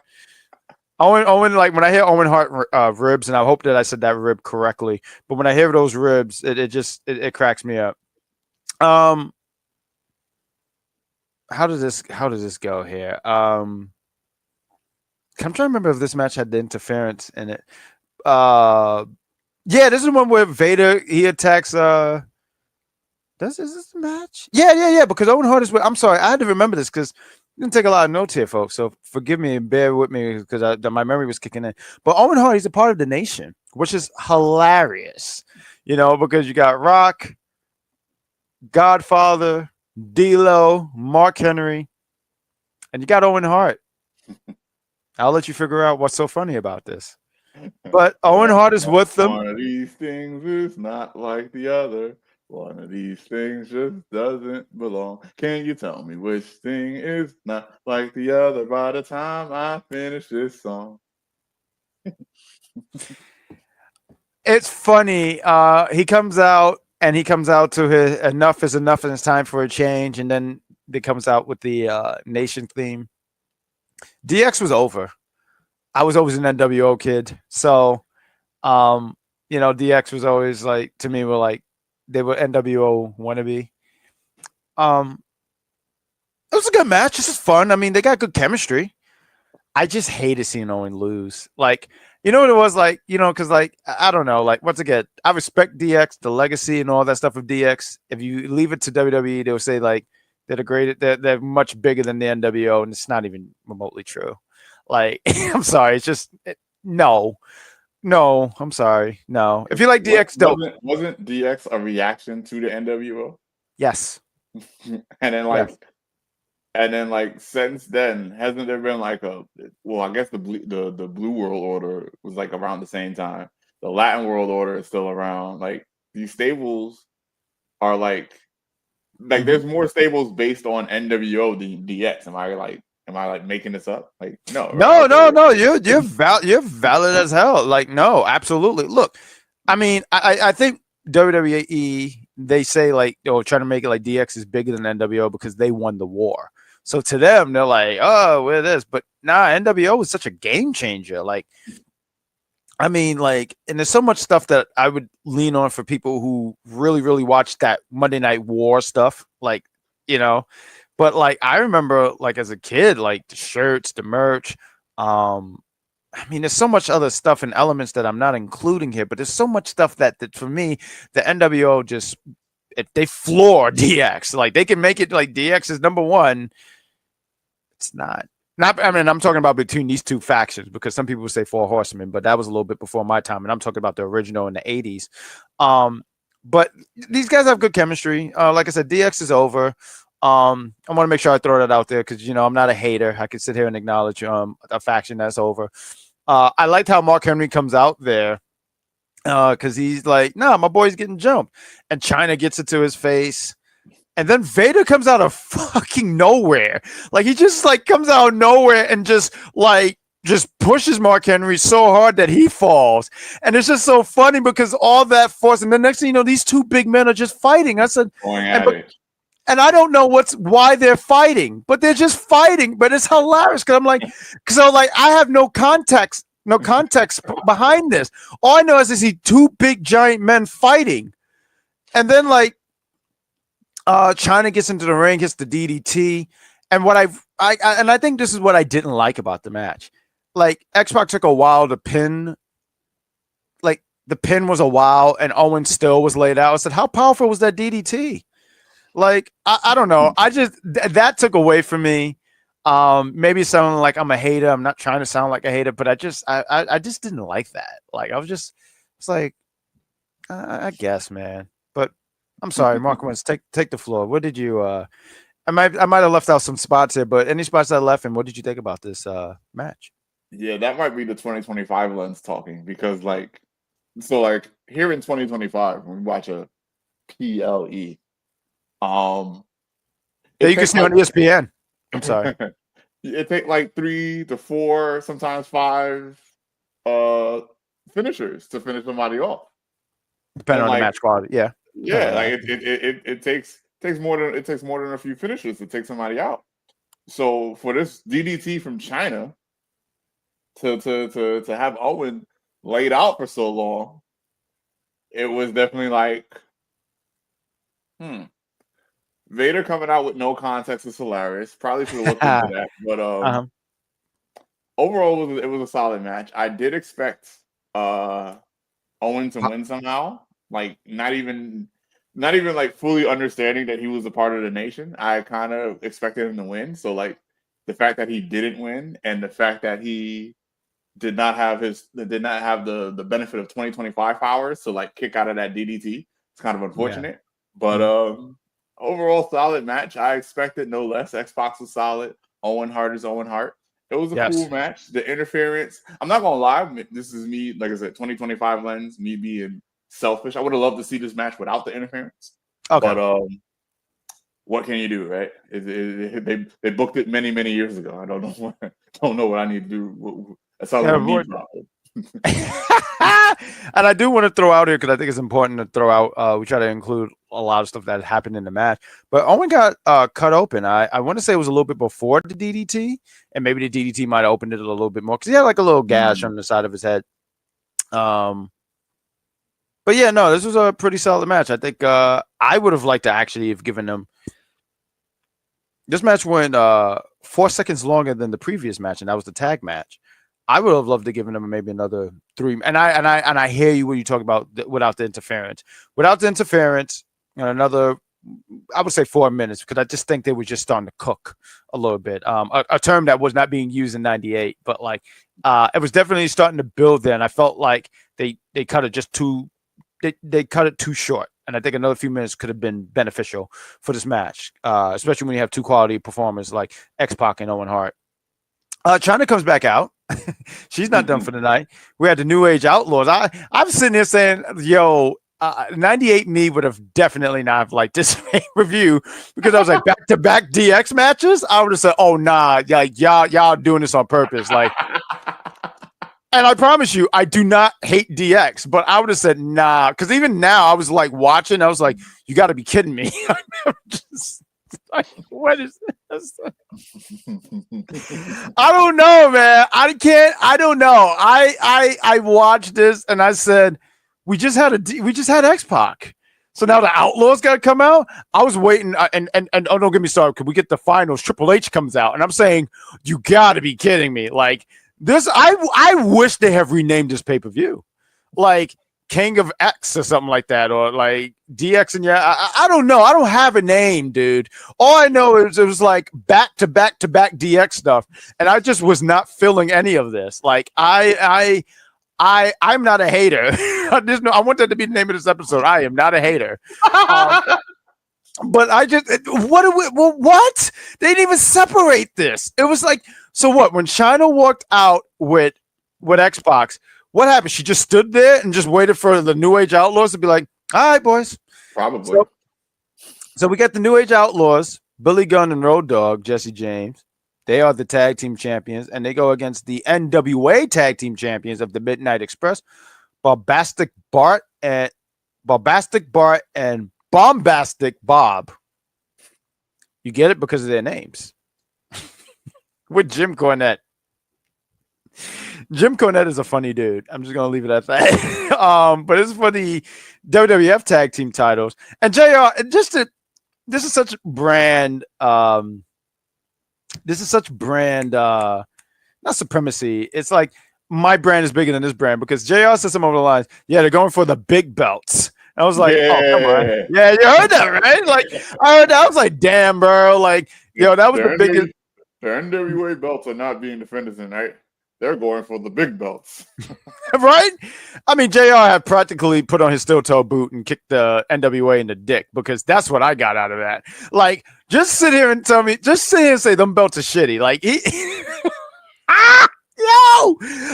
Owen, like when I hear Owen Hart ribs, and I hope that I said that rib correctly, but when I hear those ribs, it cracks me up. How does this go here? I'm trying to remember if this match had the interference in it. Yeah, this is the one where Vader, he attacks is this the match? Yeah. Because Owen Hart is. I'm sorry, I had to remember this because I didn't take a lot of notes here, folks. So forgive me and bear with me because my memory was kicking in. But Owen Hart, he's a part of the Nation, which is hilarious. You know, because you got Rock, Godfather, D-Lo, Mark Henry, and you got Owen Hart. I'll let you figure out what's so funny about this. But Owen Hart is with them. One of these things is not like the other. One of these things just doesn't belong. Can you tell me which thing is not like the other by the time I finish this song? It's funny. He comes out to his enough is enough and it's time for a change. And then he comes out with the Nation theme. DX was over. I was always an NWO kid. So, you know, DX was always like, to me, they were NWO wannabe. It was a good match. This is fun. I mean, they got good chemistry. I just hated seeing Owen lose. Like, you know what it was like? You know, because like I don't know. Like once again, I respect DX, the legacy and all that stuff of DX. If you leave it to WWE, they'll say like they're much bigger than the NWO, and it's not even remotely true. Like, I'm sorry, it's just no. I'm sorry. No. If you like DX, wasn't DX a reaction to the NWO? Yes. And then like And then like since then, hasn't there been like I guess the Blue World Order was like around the same time. The Latin World Order is still around. Like these stables are like there's more stables based on NWO than DX. Am I like making this up? Like no, right? No. You're valid as hell. Like no, absolutely. Look, I mean, I think WWE, they say like, trying to make it like DX is bigger than NWO because they won the war. So to them, they're like, oh, we're this. But nah, NWO was such a game changer. Like, I mean, like, and there's so much stuff that I would lean on for people who really, really watch that Monday Night War stuff. Like, but like, I remember like as a kid, like the shirts, the merch. I mean, there's so much other stuff and elements that I'm not including here, but there's so much stuff that for me, the NWO just, they floor DX. Like they can make it like DX is number one. It's not. I mean, I'm talking about between these two factions because some people say Four Horsemen, but that was a little bit before my time, and I'm talking about the original in the '80s. But these guys have good chemistry. Like I said, DX is over. I want to make sure I throw that out there because I'm not a hater. I can sit here and acknowledge a faction that's over. I liked how Mark Henry comes out there because he's like, "No, my boy's getting jumped," and China gets into his face. And then Vader comes out of fucking nowhere. Like he just like comes out of nowhere and just pushes Mark Henry so hard that he falls. And it's just so funny because all that force, and the next thing you know, these two big men are just fighting. I said, and I don't know why they're fighting, but they're just fighting. But it's hilarious because I'm like, I have no context behind this. All I know is I see two big giant men fighting, and then like. China gets into the ring, hits the DDT, and what I think this is what I didn't like about the match. Like X-Pac took a while to pin. Like the pin was a while, and Owen still was laid out. I said, "How powerful was that DDT?" Like I don't know. I just that took away from me. Maybe sounding like I'm a hater. I'm not trying to sound like a hater, but I just didn't like that. Like it's like I guess, man. But I'm sorry, Mark Wentz, take the floor. What did you I might have left out some spots here, but any spots that I left, and what did you think about this match? Yeah, that might be the 2025 lens talking because here in 2025 when we watch a PLE, you can see on ESPN. I'm sorry. It takes like 3 to 4, sometimes 5 finishers to finish somebody off. Depending on the match quality, yeah. Yeah, like it takes more than a few finishers to take somebody out. So for this DDT from China to have Owen laid out for so long, it was definitely like, Vader coming out with no context is hilarious. Probably should have looked into that, but overall it was a solid match. I did expect Owen to win somehow. Like not even like fully understanding that he was a part of the nation. I kind of expected him to win. So like the fact that he didn't win and the fact that he did not have the benefit of 2025 powers to like kick out of that DDT. It's kind of unfortunate. Yeah. But overall solid match. I expected no less. Xbox was solid. Owen Hart is Owen Hart. It was a cool match. The interference, I'm not gonna lie, this is me, like I said, 2025 lens, me being selfish. I would have loved to see this match without the interference. Okay. But what can you do, right? They booked it many years ago. I don't know what I need to do. That's all me problem. And I do want to throw out here because I think it's important to throw out. We try to include a lot of stuff that happened in the match, but Owen got cut open. I want to say it was a little bit before the DDT, and maybe the DDT might have opened it a little bit more because he had like a little gash on the side of his head. But yeah, no, this was a pretty solid match. I think I would have liked to actually have given them. This match went 4 seconds longer than the previous match, and that was the tag match. I would have loved to give them maybe another 3. And I hear you when you talk about without the interference. Without the interference, and another, I would say 4 minutes, because I just think they were just starting to cook a little bit. A term that was not being used in '98, but like it was definitely starting to build there. And I felt like they cut it just too. They cut it too short. And I think another few minutes could have been beneficial for this match, especially when you have two quality performers like X-Pac and Owen Hart. China comes back out. She's not done for the night. We had the New Age Outlaws. I'm sitting there saying, yo, 98 me would have definitely not liked this review because I was like back-to-back DX matches. I would have said, oh, nah, like y'all doing this on purpose. Like, and I promise you, I do not hate DX, but I would have said, nah, because even now I was like watching, I was like, you got to be kidding me. Like, what is this? I don't know, man. I don't know. I watched this and I said, we just had X-Pac. So now the Outlaws got to come out. I was waiting, and oh, don't get me started. Could we get the finals? Triple H comes out, and I'm saying, you got to be kidding me. Like this, I wish they have renamed this pay-per-view, like King of X or something like that, or like DX. And I don't know. I don't have a name, dude. All I know is it was like back to back DX stuff, and I just was not feeling any of this. Like I'm not a hater. I want that to be the name of this episode. I am not a hater. But I just what? They didn't even separate this. It was like, so what? When Chyna walked out with X-Pac, what happened? She just stood there and just waited for the New Age Outlaws to be like, all right, boys. Probably. So we got the New Age Outlaws, Billy Gunn and Road Dogg, Jesse James. They are the tag team champions, and they go against the NWA tag team champions of the Midnight Express, Bombastic Bart and Bombastic Bob. You get it because of their names. With Jim Cornette. Jim Cornette is a funny dude. I'm just gonna leave it at that. But this is for the WWF tag team titles. And JR, this is such brand. This is such brand, not supremacy. It's like my brand is bigger than this brand because JR said something over the lines. Yeah, they're going for the big belts. I was like, oh, come on. Yeah, you heard that, right? Like, I heard that. I was like, damn, bro. Like, yo, that was the biggest. The NWA belts are not being defended tonight. They're going for the big belts. Right? I mean, JR had practically put on his steel toe boot and kicked the NWA in the dick because that's what I got out of that. Like, just sit here and say them belts are shitty. Like,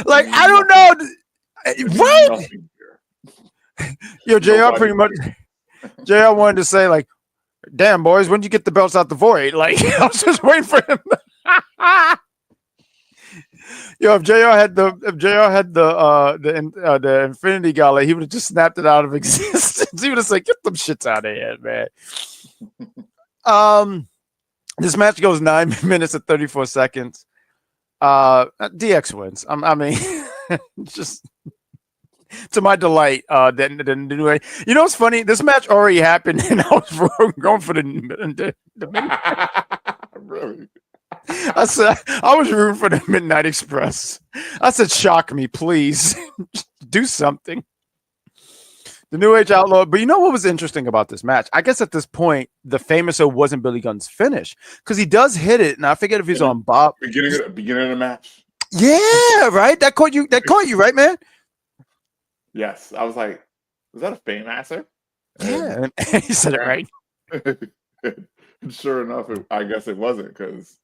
like, I don't know. What? Yo, JR pretty much, JR wanted to say, like, damn, boys, when did you get the belts out the void? Like, I was just waiting for him. Yo, if JR had the Infinity Gauntlet, he would have just snapped it out of existence. He would have said, "Get them shits out of here, man." This match goes 9 minutes and 34 seconds. DX wins. I mean, just to my delight. The you know what's funny? This match already happened, and I was going for the Really? I said I was rooting for the Midnight Express. I said, shock me, please. Do something. The New Age Outlaw. But you know what was interesting about this match? I guess at this point, the Famouser wasn't Billy Gunn's finish because he does hit it, and I forget if he's on Bob. Beginning of the match. Yeah, right. That caught you, right, man? Yes, I was like, was that a Famouser? Yeah, and he said it right. Sure enough, I guess it wasn't because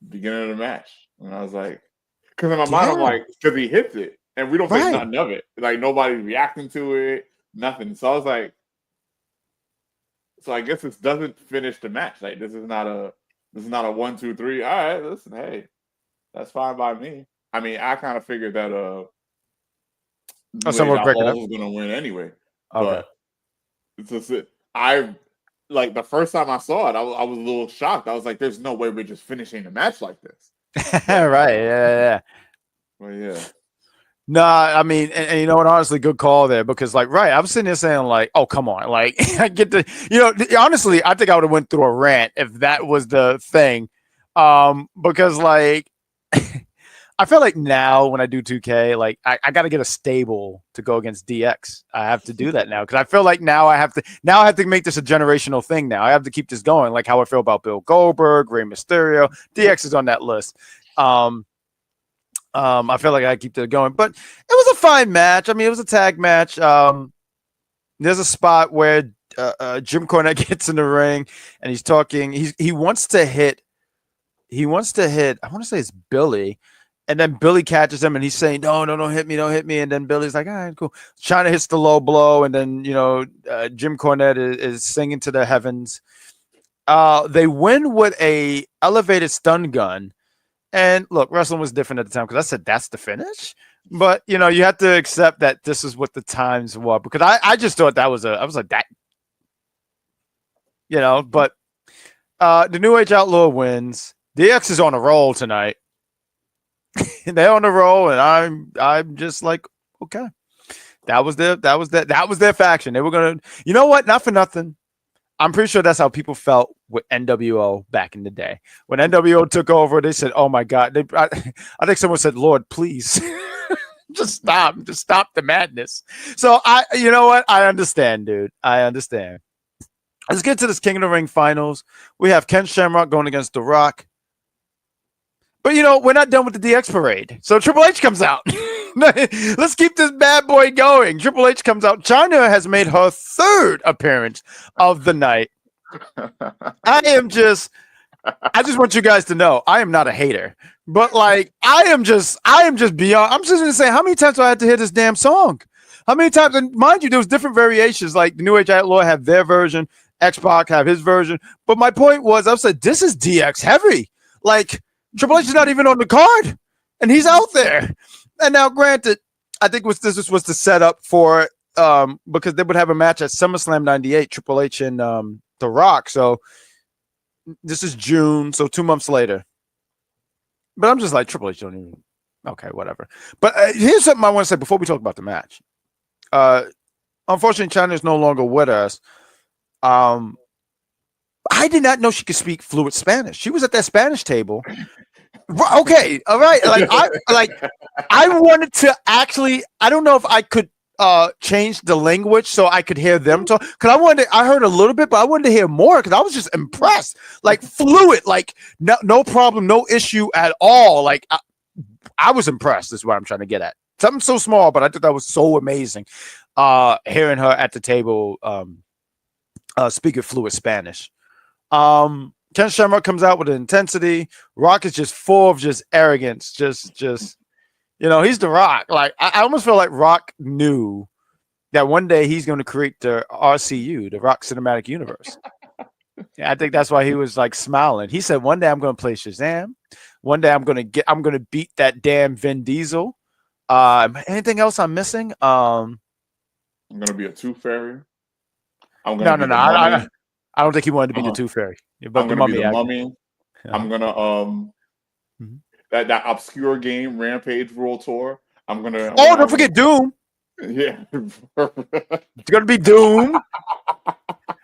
beginning of the match, and I was like, because in my mind, I'm like, because he hits it, and we don't think nothing of it. Like nobody's reacting to it, nothing. So I was like, so I guess this doesn't finish the match. Like this is not a 1, 2, 3. All right, listen, hey, that's fine by me. I mean, I kind of figured that someone breaking up was going to win anyway. Okay. But it's just like the first time I saw it, I was a little shocked. I was like, "There's no way we're just finishing the match like this." Right? Yeah. Well, yeah. No, I mean, and you know what? Honestly, good call there because, like, right, I'm sitting there saying, like, "Oh, come on!" Like, I get the, honestly, I think I would have went through a rant if that was the thing, because, like, I feel like now when I do 2K, like I got to get a stable to go against DX. I have to do that now because I feel like now I have to make this a generational thing. Now I have to keep this going, like how I feel about Bill Goldberg, Rey Mysterio. DX is on that list. I feel like I keep that going, but it was a fine match. I mean, it was a tag match. There's a spot where Jim Cornette gets in the ring and he's talking. He wants to hit. I want to say it's Billy, and then Billy catches him and he's saying, "No, don't hit me, don't hit me." And then Billy's like, "All right, cool." China hits the low blow, and then Jim Cornette is singing to the heavens. They win with a elevated stun gun. And look, wrestling was different at the time because I said that's the finish. But you have to accept that this is what the times were, because I just thought I was like that. But the New Age Outlaw wins. DX is on a roll tonight. They're on a roll, and I'm just like, okay. That was their faction. They were gonna, you know what? Not for nothing. I'm pretty sure that's how people felt with NWO back in the day. When NWO took over, they said, "Oh my God!" I think someone said, "Lord, please, just stop the madness." So you know what? I understand, dude. I understand. Let's get to this King of the Ring finals. We have Ken Shamrock going against The Rock. But we're not done with the DX parade. So Triple H comes out. Let's keep this bad boy going. Triple H comes out. Chyna has made her third appearance of the night. I just want you guys to know I am not a hater. But I am just beyond. I'm just gonna say, how many times do I have to hear this damn song? How many times? And mind you, there was different variations. Like the New Age Outlaw have their version, X-Pac have his version. But my point was, I said, this is DX heavy. Triple H is not even on the card, and he's out there. And now, granted, I think this was the setup for because they would have a match at SummerSlam '98, Triple H and The Rock. So this is June, so 2 months later. But I'm just like, Triple H don't even. Okay, whatever. But here's something I want to say before we talk about the match. Unfortunately, Chyna is no longer with us. I did not know she could speak fluent Spanish. She was at that Spanish table. Okay, all right. I wanted to actually. I don't know if I could change the language so I could hear them talk. Because I heard a little bit, but I wanted to hear more because I was just impressed. Fluent, no problem, no issue at all. I was impressed. Is what I'm trying to get at. Something so small, but I thought that was so amazing. Hearing her at the table speaking fluent Spanish. Ken Shamrock comes out with an intensity. Rock is just full of just arrogance. Just he's The Rock. I almost feel like Rock knew that one day he's going to create the RCU, the Rock Cinematic Universe. I think that's why he was smiling. He said, "One day I'm going to play Shazam. One day I'm going to beat that damn Vin Diesel. Anything else I'm missing? I'm going to be a Tooth Fairy. No. I don't think he wanted to be the Tooth Fairy. But I'm going to be the Mummy. Yeah. I'm going to that obscure game Rampage World Tour. Don't forget Doom. Yeah. It's going to be Doom.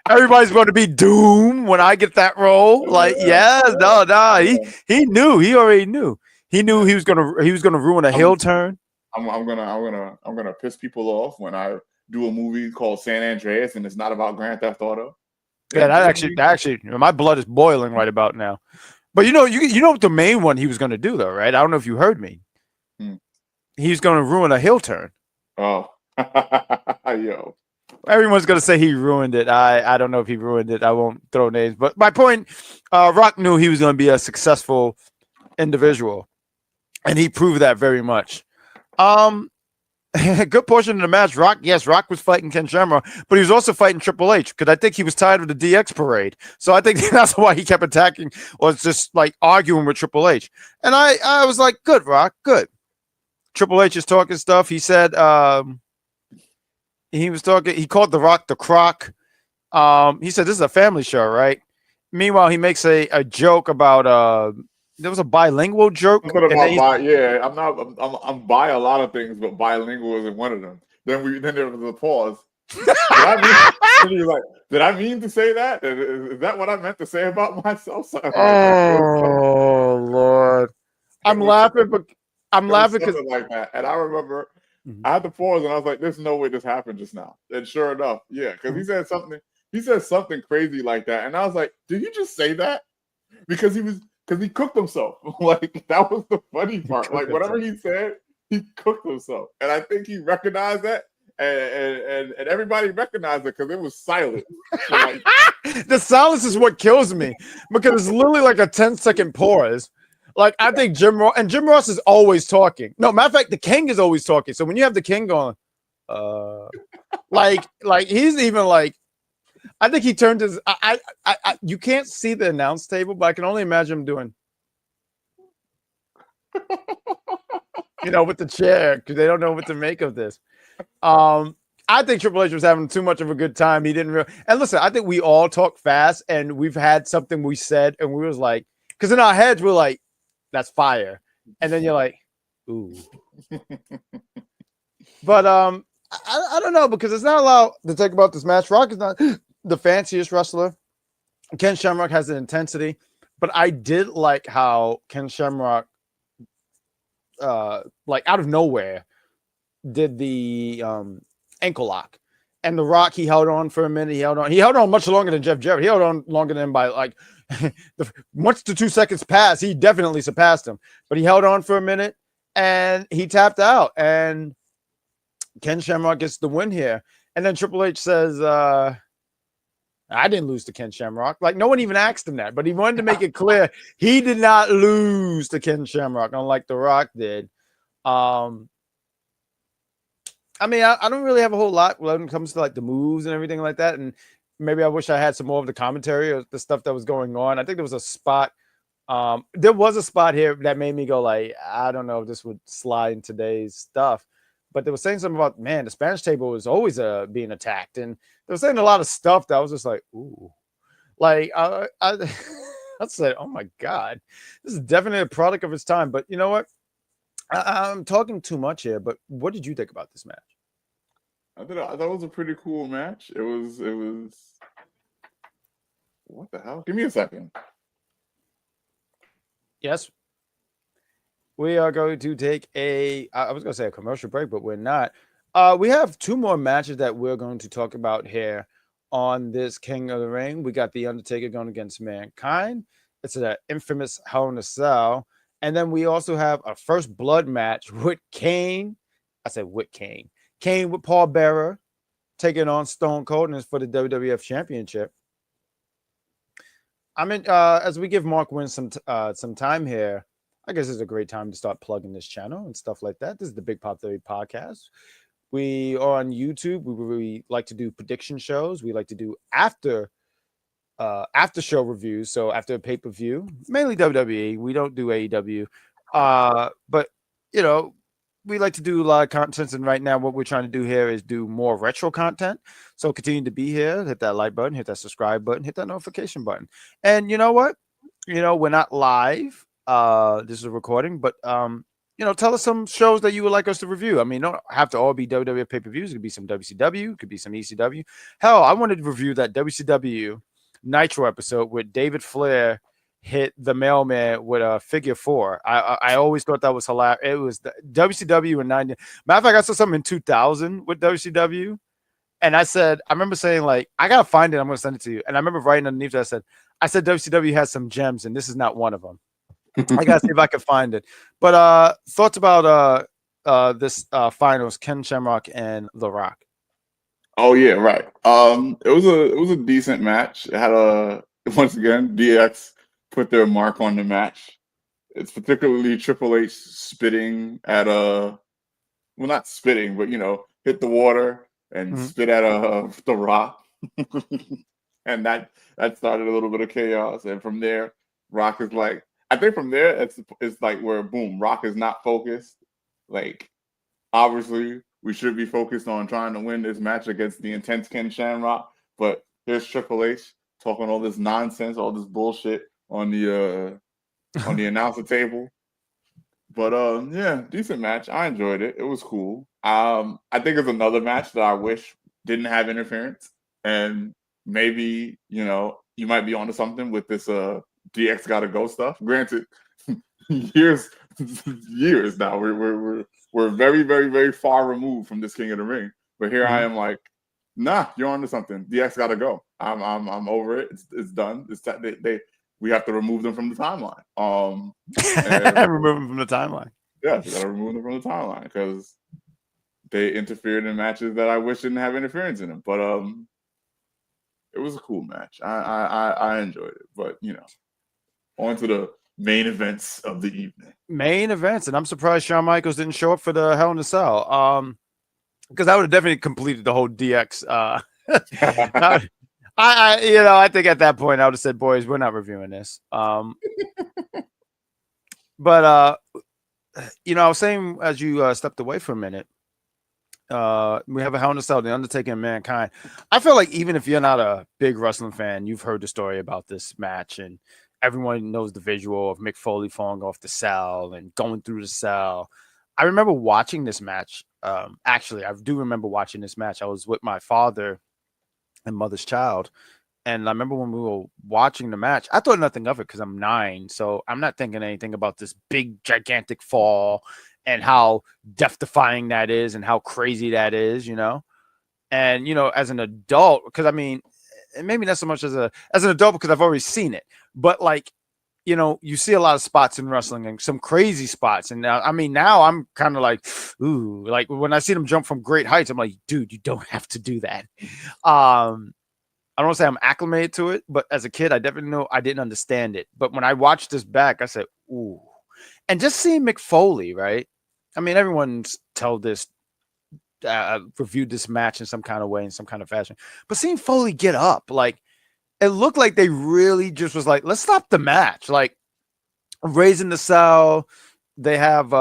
Everybody's going to be Doom when I get that role. He knew. He already knew. He knew he was going to ruin a heel turn. I'm gonna piss people off when I do a movie called San Andreas and it's not about Grand Theft Auto. Yeah, that actually, my blood is boiling right about now. But you know the main one he was going to do though, right? I don't know if you heard me. He's going to ruin a heel turn. Oh, yo! Everyone's going to say he ruined it. I don't know if he ruined it. I won't throw names, but my point, Rock knew he was going to be a successful individual, and he proved that very much. A good portion of the match, Rock was fighting Ken Shamrock, but he was also fighting Triple H because I think he was tired of the DX parade. So I think that's why he kept attacking or just arguing with Triple H. And I was like, good, Rock, good. Triple H is talking stuff. He said he called The Rock the Croc. He said, this is a family show, right? Meanwhile, he makes a joke about there was a bilingual joke. I'm bi a lot of things, but bilingual isn't one of them. Then there was a pause. Did I mean to say that? Is that what I meant to say about myself? Oh Lord. I'm laughing because like that. And I remember I had to pause and I was like, there's no way this happened just now. And sure enough, yeah, because he said something crazy like that. And I was like, did you just say that? Because he cooked himself. That was the funny part. Whatever he said, he cooked himself. And I think he recognized that. and everybody recognized it because it was silent. So, like, the silence is what kills me because it's literally like a 10-second pause. Like I think Jim Ross is always talking. No, matter of fact, the King is always talking. So when you have the King going, like he's even like, I think he turned his. You can't see the announce table, but I can only imagine him doing, with the chair because they don't know what to make of this. I think Triple H was having too much of a good time. He didn't really. And listen, I think we all talk fast, and we've had something we said, and we was like, because in our heads we're like, "That's fire," and then you're like, "Ooh." But I don't know because it's not allowed to talk about this match. Rock is not the fanciest wrestler. Ken Shamrock has an intensity, but I did like how Ken Shamrock, like out of nowhere, did the ankle lock, and the Rock he held on for a minute. He held on much longer than Jeff Jarrett. He held on longer than by like once the 2 seconds passed, he definitely surpassed him. But he held on for a minute and he tapped out, and Ken Shamrock gets the win here. And then Triple H says, I didn't lose to Ken Shamrock. Like, no one even asked him that, but he wanted to make it clear he did not lose to Ken Shamrock, unlike The Rock did. I mean, I don't really have a whole lot when it comes to like the moves and everything like that. And maybe I wish I had some more of the commentary or the stuff that was going on. I think there was a spot. There was a spot here that made me go like, I don't know if this would slide in today's stuff. But they were saying something about, man, the Spanish table is always being attacked. And they were saying a lot of stuff that I was just like, ooh. Like, I said, oh, my God. This is definitely a product of its time. But you know what? I'm talking too much here. But what did you think about this match? I thought it was a pretty cool match. It was. What the hell? Give me a second. Yes. We are going to take I was going to say a commercial break, but we're not. We have two more matches that we're going to talk about here on this King of the Ring. We got The Undertaker going against Mankind. It's an infamous Hell in a Cell. And then we also have a first blood match with Kane. I said with Kane. Kane with Paul Bearer taking on Stone Cold, and it's for the WWF Championship. I mean, as we give Mark Wynn some time here, I guess it's a great time to start plugging this channel and stuff like that. This is the Big Pop Theory podcast. We are on YouTube. We like to do prediction shows. We like to do after show reviews. So after a pay-per-view, mainly WWE. We don't do AEW. But you know, we like to do a lot of content. And right now what we're trying to do here is do more retro content. So continue to be here, hit that like button, hit that subscribe button, hit that notification button. And you know what? You know, we're not live. This is a recording, but you know, tell us some shows that you would like us to review. I mean, don't have to all be WWF pay-per-views. It could be some WCW, it could be some ECW. Hell, I wanted to review that WCW Nitro episode where David Flair hit the mailman with a figure four. I always thought that was hilarious. It was the WCW in 90. Matter of fact, I saw something in 2000 with WCW. And I remember saying, like, I gotta find it. I'm gonna send it to you. And I remember writing underneath that, I said WCW has some gems, and this is not one of them. I gotta see if I can find it. But thoughts about this finals, Ken Shamrock and The Rock. Oh yeah, right. It was a decent match. It had once again DX put their mark on the match. It's particularly Triple H spitting at well, not spitting, but you know, hit the water and spit at The Rock, and that started a little bit of chaos. And from there, Rock is like, I think from there it's like where boom, Rock is not focused. Like obviously we should be focused on trying to win this match against the intense Ken Shamrock, but here's Triple H talking all this nonsense, all this bullshit on the announcer table. But yeah, decent match. I enjoyed it. It was cool. I think it's another match that I wish didn't have interference, and maybe you know you might be onto something with this DX gotta go stuff. Granted, years now we're very, very, very far removed from this King of the Ring. But here I am like, nah, you're onto something. DX gotta go. I'm over it. It's done. We have to remove them from the timeline. Remove them from the timeline. Yeah, we gotta remove them from the timeline because they interfered in matches that I wish didn't have interference in them. But it was a cool match. I enjoyed it. But on to the main events of the evening. Main events, and I'm surprised Shawn Michaels didn't show up for the Hell in a Cell. Because I would have definitely completed the whole DX. I think at that point I would have said, "Boys, we're not reviewing this." But I was saying as you stepped away for a minute, we have a Hell in a Cell, The Undertaker and Mankind. I feel like even if you're not a big wrestling fan, you've heard the story about this match, and everyone knows the visual of Mick Foley falling off the cell and going through the cell. I remember watching this match. Actually, I do remember watching this match. I was with my father and mother's child. And I remember when we were watching the match, I thought nothing of it because I'm 9. So I'm not thinking anything about this big, gigantic fall and how death-defying that is and how crazy that is, And, as an adult, because I mean, maybe not so much as an adult because I've already seen it. But like, you see a lot of spots in wrestling and some crazy spots. And now I'm kind of like, ooh, like when I see them jump from great heights, I'm like, dude, you don't have to do that. I don't want to say I'm acclimated to it, but as a kid, I definitely know I didn't understand it. But when I watched this back, I said, ooh. And just seeing Mick Foley, right? I mean, everyone's reviewed this match in some kind of way, in some kind of fashion. But seeing Foley get up, like, it looked like they really just was like, let's stop the match. Like, raising the cell. They have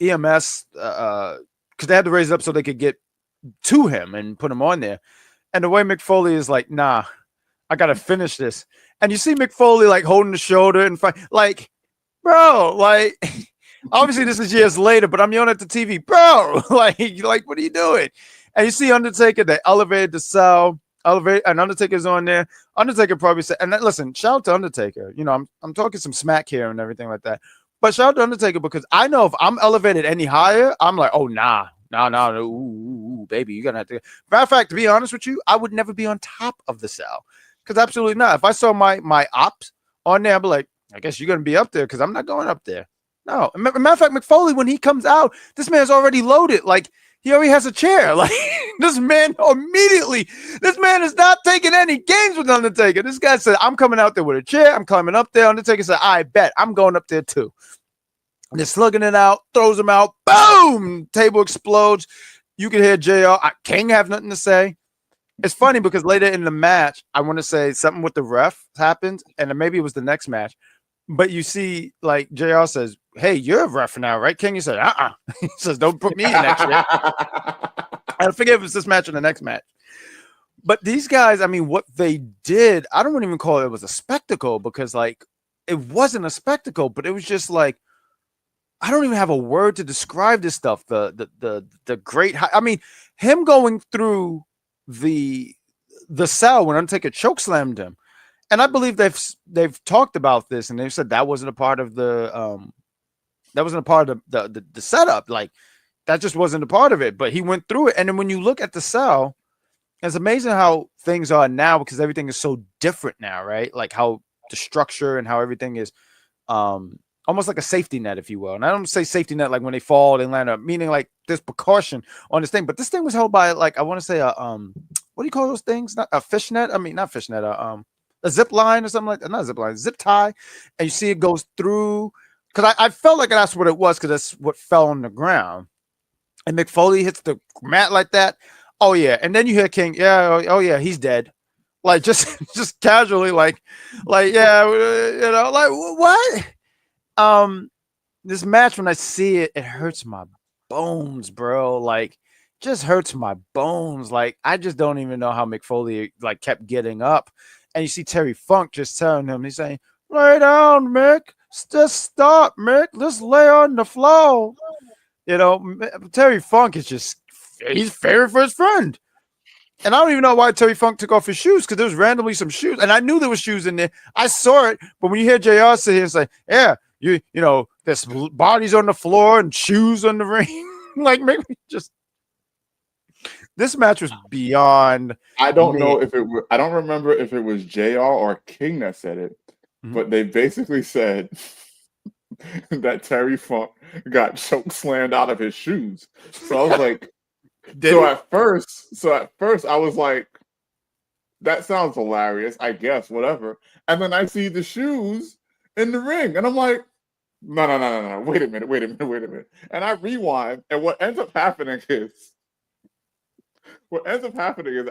EMS because they had to raise it up so they could get to him and put him on there. And the way Mick Foley is like, nah, I got to finish this. And you see Mick Foley like holding the shoulder and fight. Like, bro, like, obviously this is years later, but I'm yelling at the TV, bro, like, what are you doing? And you see Undertaker, they elevated the cell. And Undertaker's on there. Undertaker probably said, and listen, shout out to Undertaker. I'm talking some smack here and everything like that. But shout out to Undertaker because I know if I'm elevated any higher, I'm like, oh, nah, ooh, baby, you're gonna have to. Matter of fact, to be honest with you, I would never be on top of the cell because absolutely not. If I saw my ops on there, I'd be like, I guess you're gonna be up there because I'm not going up there. No, matter of fact, Mick Foley, when he comes out, this man's already loaded. Like, he already has a chair. Like, this man is not taking any games with Undertaker. This guy said, I'm coming out there with a chair. I'm climbing up there. Undertaker said, I bet I'm going up there too. And they're slugging it out, throws him out. Boom! Table explodes. You can hear JR. King have nothing to say. It's funny because later in the match, I want to say something with the ref happened, and maybe it was the next match. But you see, like, JR says, hey, you're a ref now, right, King? You said, He says, don't put me in that shit. I forget if it's this match or the next match. But these guys, I mean, what they did, I don't even call it was a spectacle because, like, it wasn't a spectacle, but it was just like, I don't even have a word to describe this stuff. The great, I mean, him going through the cell when Undertaker chokeslammed him. And I believe they've talked about this, and they've said that wasn't a part of the setup. Like, that just wasn't a part of it. But he went through it, and then when you look at the cell, it's amazing how things are now because everything is so different now, right? Like how the structure and how everything is almost like a safety net, if you will. And I don't say safety net like when they fall, they land up, meaning like there's precaution on this thing. But this thing was held by, like, I want to say what do you call those things? Not a fishnet. I mean, not fishnet. A zip line or something like that. Not a zip line, zip tie. And you see it goes through. Because I felt like that's what it was because that's what fell on the ground. And Mick Foley hits the mat like that. Oh, yeah. And then you hear King, yeah, oh, yeah, he's dead. Like, just casually, like, yeah, like, what? This match, when I see it, it hurts my bones, bro. Like, just hurts my bones. Like, I just don't even know how Mick Foley, like, kept getting up. And you see Terry Funk just telling him, he's saying, lay down, Mick. Just stop, Mick. Just lay on the floor. Terry Funk is he's favorite for his friend. And I don't even know why Terry Funk took off his shoes because there was randomly some shoes. And I knew there was shoes in there. I saw it. But when you hear JR sit here and say, yeah, you know, there's bodies on the floor and shoes on the ring. Like, maybe just. This match was beyond. I don't know if it was. I don't remember if it was JR or King that said it, but they basically said that Terry Funk got choke slammed out of his shoes. So I was like, Did so he? at first I was like, that sounds hilarious, I guess, whatever. And then I see the shoes in the ring, and I'm like, no. Wait a minute. And I rewind, and what ends up happening is I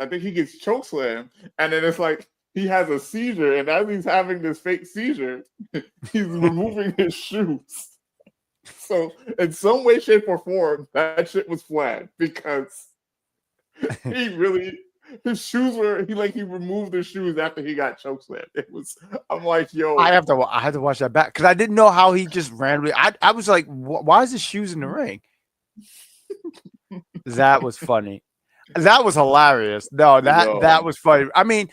think he gets chokeslammed, and then it's like he has a seizure, and as he's having this fake seizure, he's removing his shoes. So in some way, shape, or form, that shit was flagged because he really his shoes were he removed his shoes after he got chokeslammed. I'm like, yo, I had to watch that back because I didn't know how he just randomly. I was like, why is his shoes in the ring? That was funny. That was hilarious. No, that was funny. I mean,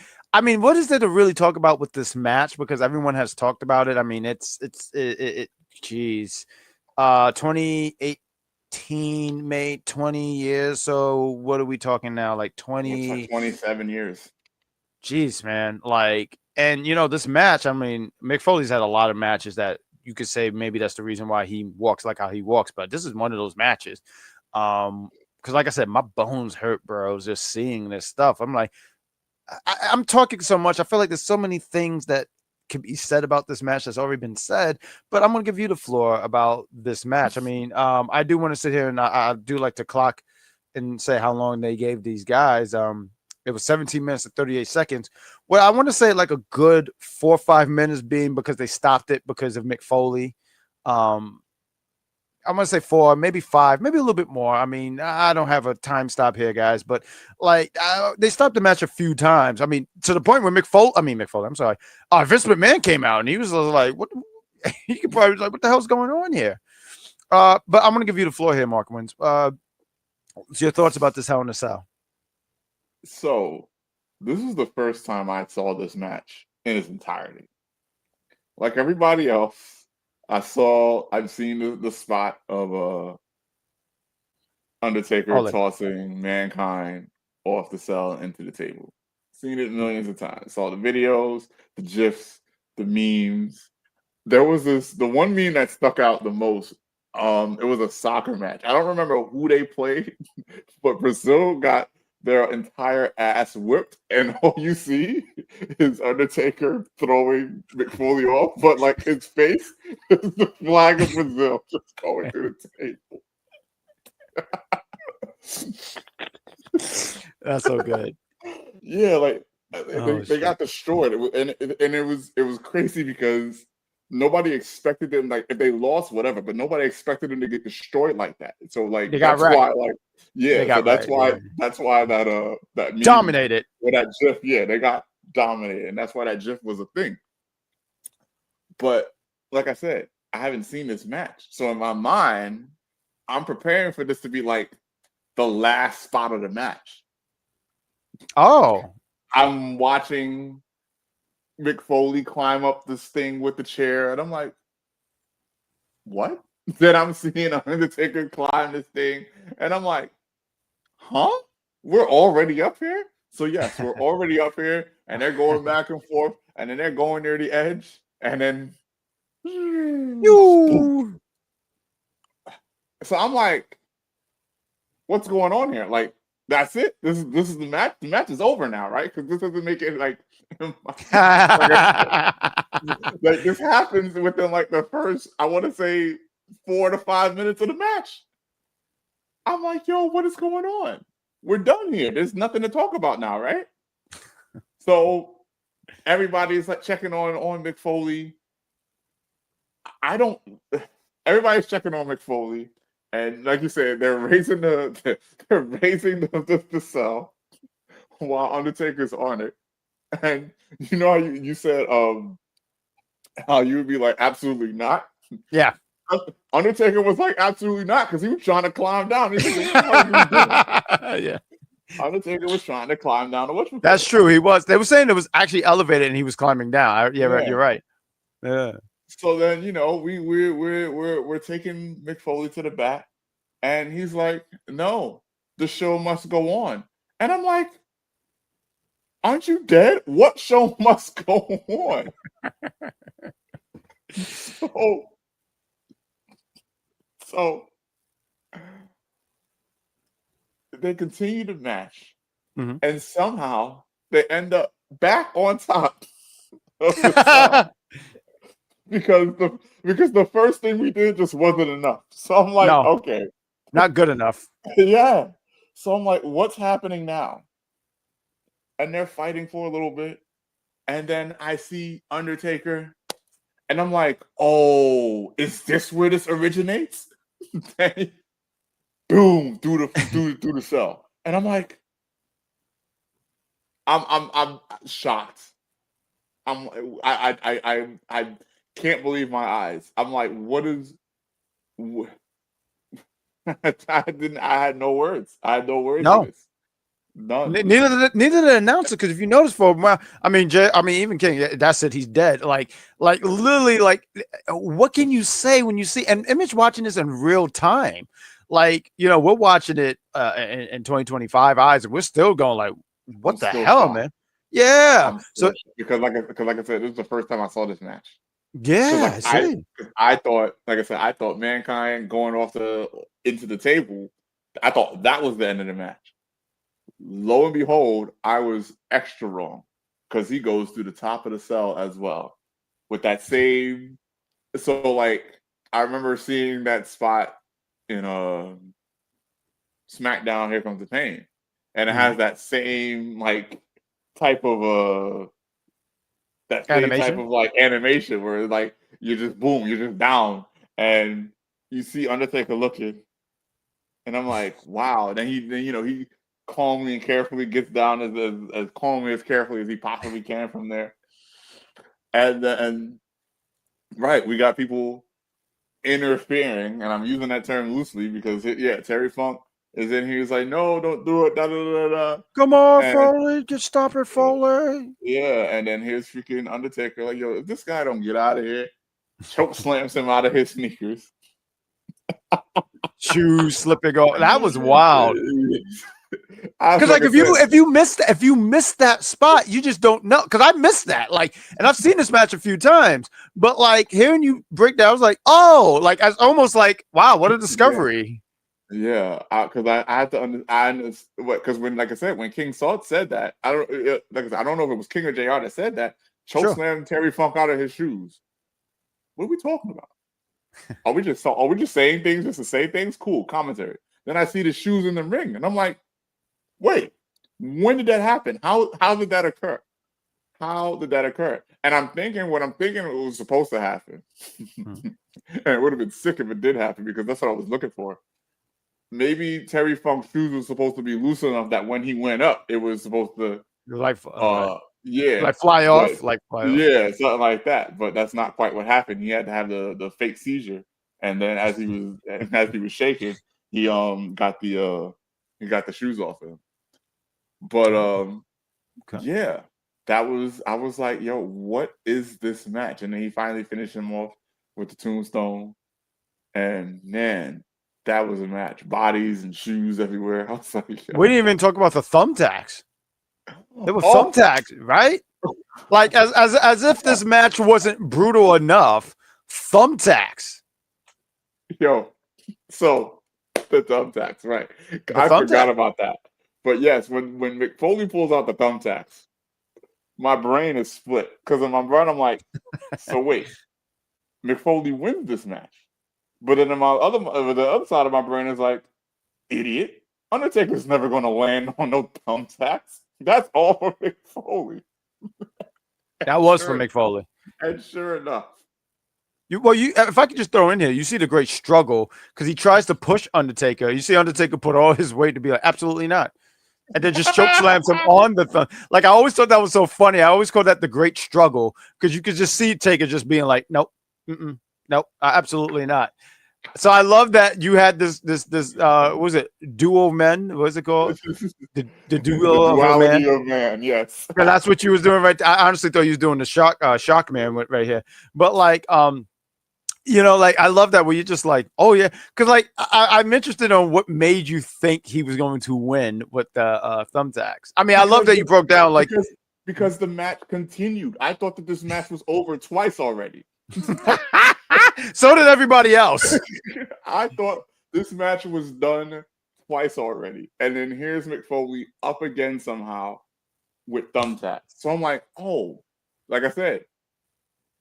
what is there to really talk about with this match? Because everyone has talked about it. I mean, geez, 2018 made 20 years. So what are we talking now? Like 27 years. Jeez, man. Like, and this match. I mean, Mick Foley's had a lot of matches that you could say maybe that's the reason why he walks like how he walks. But this is one of those matches. Because like I said, my bones hurt, bro. Just seeing this stuff. I'm like, I'm talking so much. I feel like there's so many things that can be said about this match that's already been said, but I'm going to give you the floor about this match. I mean, I do want to sit here and I do like to clock and say how long they gave these guys. It was 17 minutes and 38 seconds. Well, I want to say like a good 4 or 5 minutes being because they stopped it because of Mick Foley. I'm going to say 4, maybe 5, maybe a little bit more. I mean, I don't have a time stop here, guys, but like they stopped the match a few times. I mean, to the point where Vince McMahon came out and he was like, what? He could probably be like, what the hell's going on here? But I'm going to give you the floor here, Mark Wins. What's your thoughts about this Hell in a Cell? So this is the first time I saw this match in its entirety. Like everybody else, I've seen the spot of Undertaker tossing Mankind off the cell into the table. Seen it millions of times. Saw the videos, the GIFs, the memes. There was the one meme that stuck out the most. It was a soccer match. I don't remember who they played, but Brazil got their entire ass whipped, and all you see is Undertaker throwing Mick Foley off, but like his face is the flag of Brazil just going through the table. That's so good. Yeah, like they got destroyed, and it was crazy because nobody expected them, like if they lost, whatever, but nobody expected them to get destroyed like that. So like that's why, like that's why that meme dominated or that GIF, they got dominated, and that's why that GIF was a thing. But like I said, I haven't seen this match, so in my mind, I'm preparing for this to be like the last spot of the match. Oh, I'm watching Mick Foley climb up this thing with the chair, and I'm like, what? Then I'm seeing Undertaker climb this thing, and I'm like, huh? We're already up here? So yes, we're already up here, and they're going back and forth, and then they're going near the edge, and then so I'm like, what's going on here? Like, that's it. This is the match. The match is over now, right? Because this doesn't make it like like this happens within like the first, I want to say 4 to 5 minutes of the match. I'm like, yo, what is going on? We're done here. There's nothing to talk about now, right? So everybody's like checking on Mick Foley. Everybody's checking on Mick Foley. And like you said, they're raising the cell while Undertaker's on it. And you know how you said how you would be like, absolutely not. Yeah. Undertaker was like, absolutely not, because he was trying to climb down. Yeah. Undertaker was trying to climb down. That's true. He was. They were saying it was actually elevated and he was climbing down. Right, you're right. Yeah. So then, we're taking Mick Foley to the back, and he's like, "No, the show must go on." And I'm like, "Aren't you dead? What show must go on?" So So they continue to match, Mhm. and somehow they end up back on top of the cell because the first thing we did just wasn't enough. So I'm like, No, okay, not good enough. yeah. So I'm like, what's happening now? And they're fighting for a little bit, and then I see Undertaker, and I'm like, oh, is this where this originates? Boom, through the cell, and I'm like, I'm shocked. I'm I can't believe my eyes. I'm like, what is? I had no words. I had no words for No. this. None. Neither the announcer, because if you notice for a while, I mean, even King, that's it. He's dead. Like literally, like, what can you say when you see an Image watching this in real time? Like, we're watching it in 2025 eyes, and we're still going like, what I'm the still hell, shocked. man? Yeah. I'm So still, because like I said, this is the first time I saw this match. yeah, I thought, like I said, I thought Mankind going off into the table. I thought that was the end of the match. Lo and behold, I was extra wrong because he goes through the top of the cell as well with that same. So like I remember seeing that spot in SmackDown. Here Comes the Pain, and it has that same like type of that same type animation. of like animation where like you just boom, you're just down, and you see Undertaker looking, and I'm like, wow. Then he calmly and carefully gets down as calmly as carefully as he possibly can from there, and right, we got people interfering, and I'm using that term loosely because Terry Funk is in here. He's like, no, don't do it, da da da da. Come on, And Foley, just stop it, Foley. yeah, and then here's freaking Undertaker like, yo, if this guy don't get out of here, choke slams him out of his sneakers. Shoes slipping off. That was wild. Because like if you missed that spot, you just don't know. Because I missed that. Like, and I've seen this match a few times, but like hearing you break down, I was like, oh, like I was almost like, wow, what a discovery. Yeah, because I had to understand what, because when, like I said, when King Salt said that, I don't know if it was King or JR that said that, choke slammed Terry Funk out of his shoes. What are we talking about? Are we just saying things just to say things? Cool commentary. Then I see the shoes in the ring, and I'm like, wait, when did that happen? How did that occur? How did that occur? And I'm thinking it was supposed to happen. And it would have been sick if it did happen because that's what I was looking for. Maybe Terry Funk's shoes was supposed to be loose enough that when he went up, it was supposed to like fly off, yeah, something like that. But that's not quite what happened. He had to have the fake seizure, and then as he was shaking, he got the shoes off him. But yeah, I was like, yo, what is this match? And then he finally finished him off with the tombstone, and man, that was a match. Bodies and shoes everywhere. I was like, yo. We didn't even talk about the thumbtacks. There were thumbtacks, right? Like as if this match wasn't brutal enough. Thumbtacks. Yo, so the thumbtacks, right? I forgot about that. But yes, when Mick Foley pulls out the thumbtacks, my brain is split because in my brain I'm like, so wait, Mick Foley wins this match. But then the other side of my brain is like, idiot. Undertaker's never going to land on no thumbtacks. That's all for Mick Foley. That was for Mick Foley. And sure enough. If I could just throw in here, you see the great struggle because he tries to push Undertaker. You see Undertaker put all his weight to be like, absolutely not. And then just choke slams him on the thumb. Like, I always thought that was so funny. I always call that the great struggle because you could just see Taker just being like, nope, nope, absolutely not. So I love that you had this what was it, duo men? What was it called? The duo of man. Yes. And that's what you was doing, right? I honestly thought you was doing the shock man right here. But like like I love that where you're just like, oh yeah, because like I'm interested on what made you think he was going to win with the thumbtacks. I mean, I love that you broke down like because the match continued. I thought that this match was over twice already. So did everybody else. I thought this match was done twice already, and then here's McFoley up again somehow with thumbtacks. So I'm like, oh, like I said,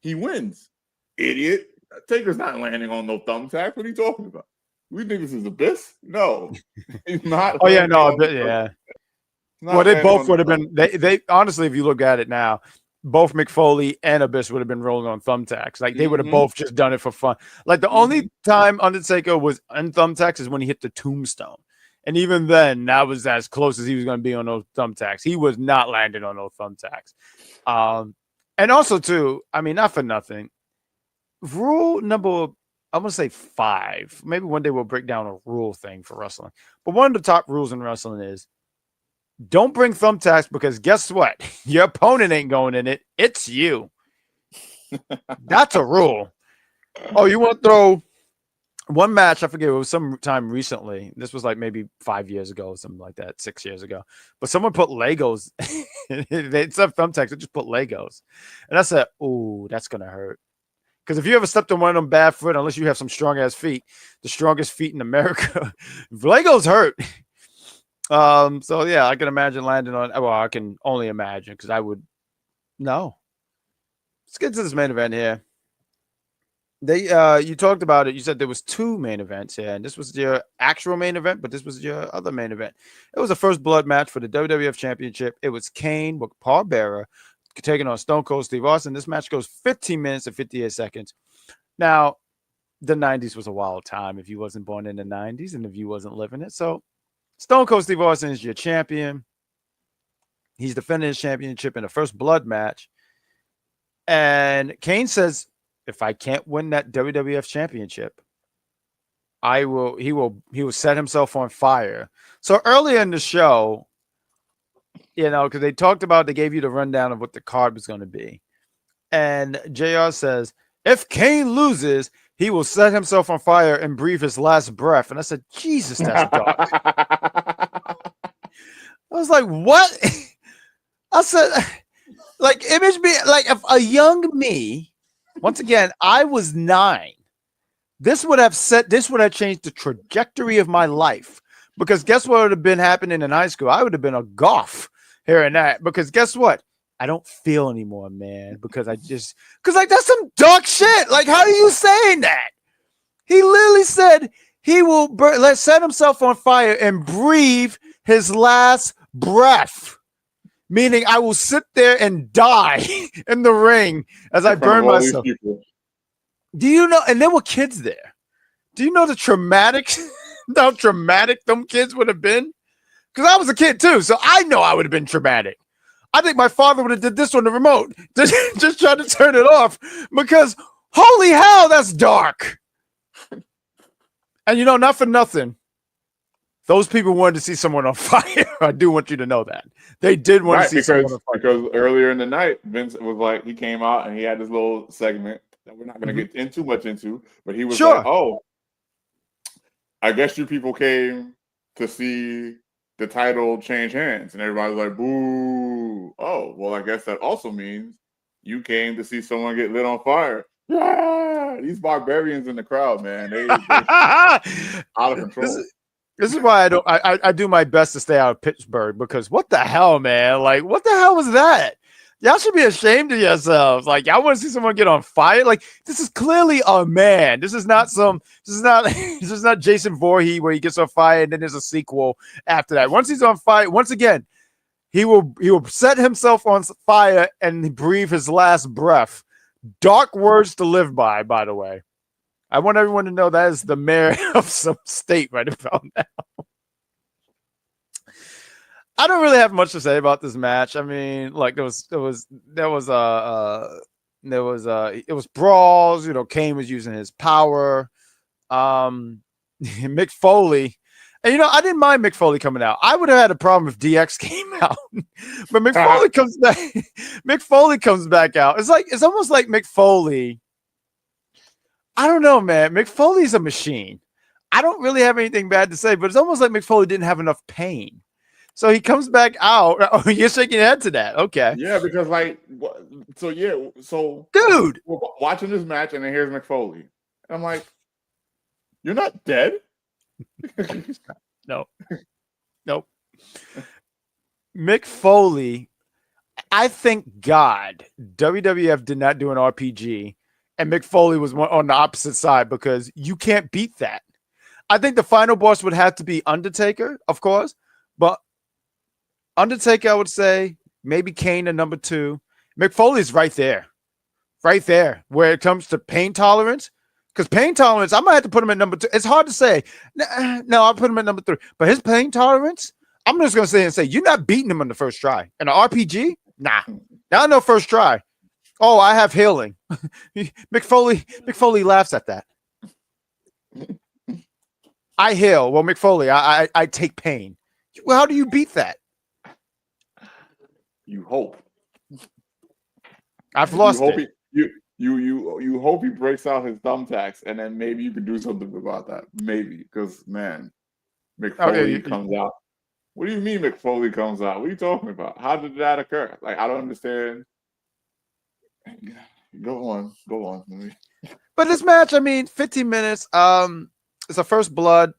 he wins. Idiot. Taker's not landing on no thumbtacks. What are you talking about? We think this is Abyss? No, he's not. Oh yeah, no, yeah. Well, they both would have been. They honestly, if you look at it now, both McFoley and Abyss would have been rolling on thumbtacks. Like they would have both just done it for fun. Like the only time Undertaker was on thumbtacks is when he hit the tombstone. And even then, that was as close as he was going to be on those thumbtacks. He was not landing on those thumbtacks. And also, too, I mean, not for nothing. Rule number, I'm going to say 5. Maybe one day we'll break down a rule thing for wrestling. But one of the top rules in wrestling is don't bring thumbtacks because guess what? Your opponent ain't going in it. It's you. That's a rule. Oh, you want to throw one match? I forget. It was some time recently. This was like maybe 5 years ago, something like that, 6 years ago. But someone put Legos. Instead of thumbtacks, they just put Legos. And I said, "Ooh, that's going to hurt." Because if you ever stepped on one of them barefoot, unless you have some strong ass feet, the strongest feet in America, Legos hurt. So yeah, I can imagine landing on. Well, I can only imagine because I would. No. Let's get to this main event here. You talked about it. You said there was 2 main events here, and this was your actual main event, but this was your other main event. It was a first blood match for the WWF Championship. It was Kane with Paul Bearer taking on Stone Cold Steve Austin. This match goes 15 minutes and 58 seconds. Now, the 90s was a wild time if you wasn't born in the 90s and if you wasn't living it. So, Stone Cold Steve Austin is your champion. He's defending his championship in the first blood match. And Kane says, if I can't win that WWF championship, he will set himself on fire. So earlier in the show, because they talked about, they gave you the rundown of what the card was going to be. And JR says, if Kane loses, he will set himself on fire and breathe his last breath. And I said, Jesus, that's dark. I was like, what? I said, like, image me, like if a young me, once again, I was 9. This would have changed the trajectory of my life. Because guess what would have been happening in high school? I would have been a goth here and that. Because guess what? I don't feel anymore, man. Because that's some dark shit. Like, how are you saying that? He literally said he will set himself on fire and breathe his last breath. Meaning I will sit there and die in the ring as I burn myself. Do you know? And there were kids there. Do you know how traumatic them kids would have been? Because I was a kid too, so I know I would have been traumatic. I think my father would have did this on the remote, just trying to turn it off. Because holy hell, that's dark. And not for nothing. Those people wanted to see someone on fire. I do want you to know that. They did want to see someone on fire. Because earlier in the night, Vince was like, he came out and he had this little segment that we're not going to get too much into, but he was like, oh, I guess you people came to see the title change hands. And everybody's like, boo. Oh, well, I guess that also means you came to see someone get lit on fire. Yeah, these barbarians in the crowd, man. They out of control. This is why I do my best to stay out of Pittsburgh, because what the hell, man? Like, what the hell was that? Y'all should be ashamed of yourselves. Like, y'all want to see someone get on fire? Like, this is clearly a man. This is not Jason Voorhees where he gets on fire and then there's a sequel after that. Once he's on fire, once again, he will set himself on fire and breathe his last breath. Dark words to live by the way. I want everyone to know that is the mayor of some state right about now. I don't really have much to say about this match. I mean, like it was brawls. Kane was using his power. Mick Foley, and I didn't mind Mick Foley coming out. I would have had a problem if DX came out, but Mick Foley comes back. Mick Foley comes back out. It's almost like Mick Foley. I don't know, man. Mick Foley's a machine. I don't really have anything bad to say, but it's almost like Mick Foley didn't have enough pain. So he comes back out. Oh, you're shaking your head to that. Okay. Yeah, because so dude, we're watching this match and then here's Mick Foley. And I'm like, You're not dead. No. Nope. Mick Foley, I thank God WWF did not do an RPG and Mick Foley was on the opposite side because you can't beat that. I think the final boss would have to be Undertaker, of course, but Undertaker, I would say, maybe Kane at number 2. Mick Foley's right there where it comes to pain tolerance. Because pain tolerance, I might have to put him at number 2. It's hard to say. No, I'll put him at number 3. But his pain tolerance, I'm just going to say, you're not beating him on the first try. In an RPG? Nah. Not no first try. Oh, I have healing. Mick Foley laughs at that. I heal. Well, Mick Foley, I take pain. Well, how do you beat that? You hope. I've lost it. You hope he breaks out his thumbtacks, and then maybe you can do something about that. Maybe, because man, Mick Foley comes out. What do you mean Mick Foley comes out? What are you talking about? How did that occur? Like, I don't understand. Go on. But this match, I mean, 15 minutes. It's a first blood.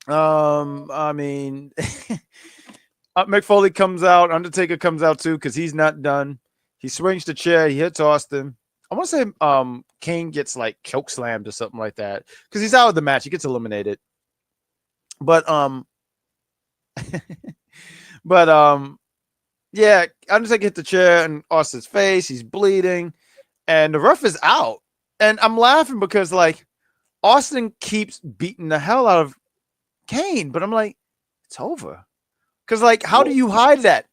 I mean, Mick Foley comes out. Undertaker comes out too because he's not done. He swings the chair. He hits Austin. I want to say Kane gets like choke slammed or something like that because he's out of the match. He gets eliminated. But yeah, Undertaker hit the chair and Austin's face. He's bleeding, and the ref is out. And I'm laughing because like Austin keeps beating the hell out of Kane, but I'm like, it's over. Because like, how do you hide that?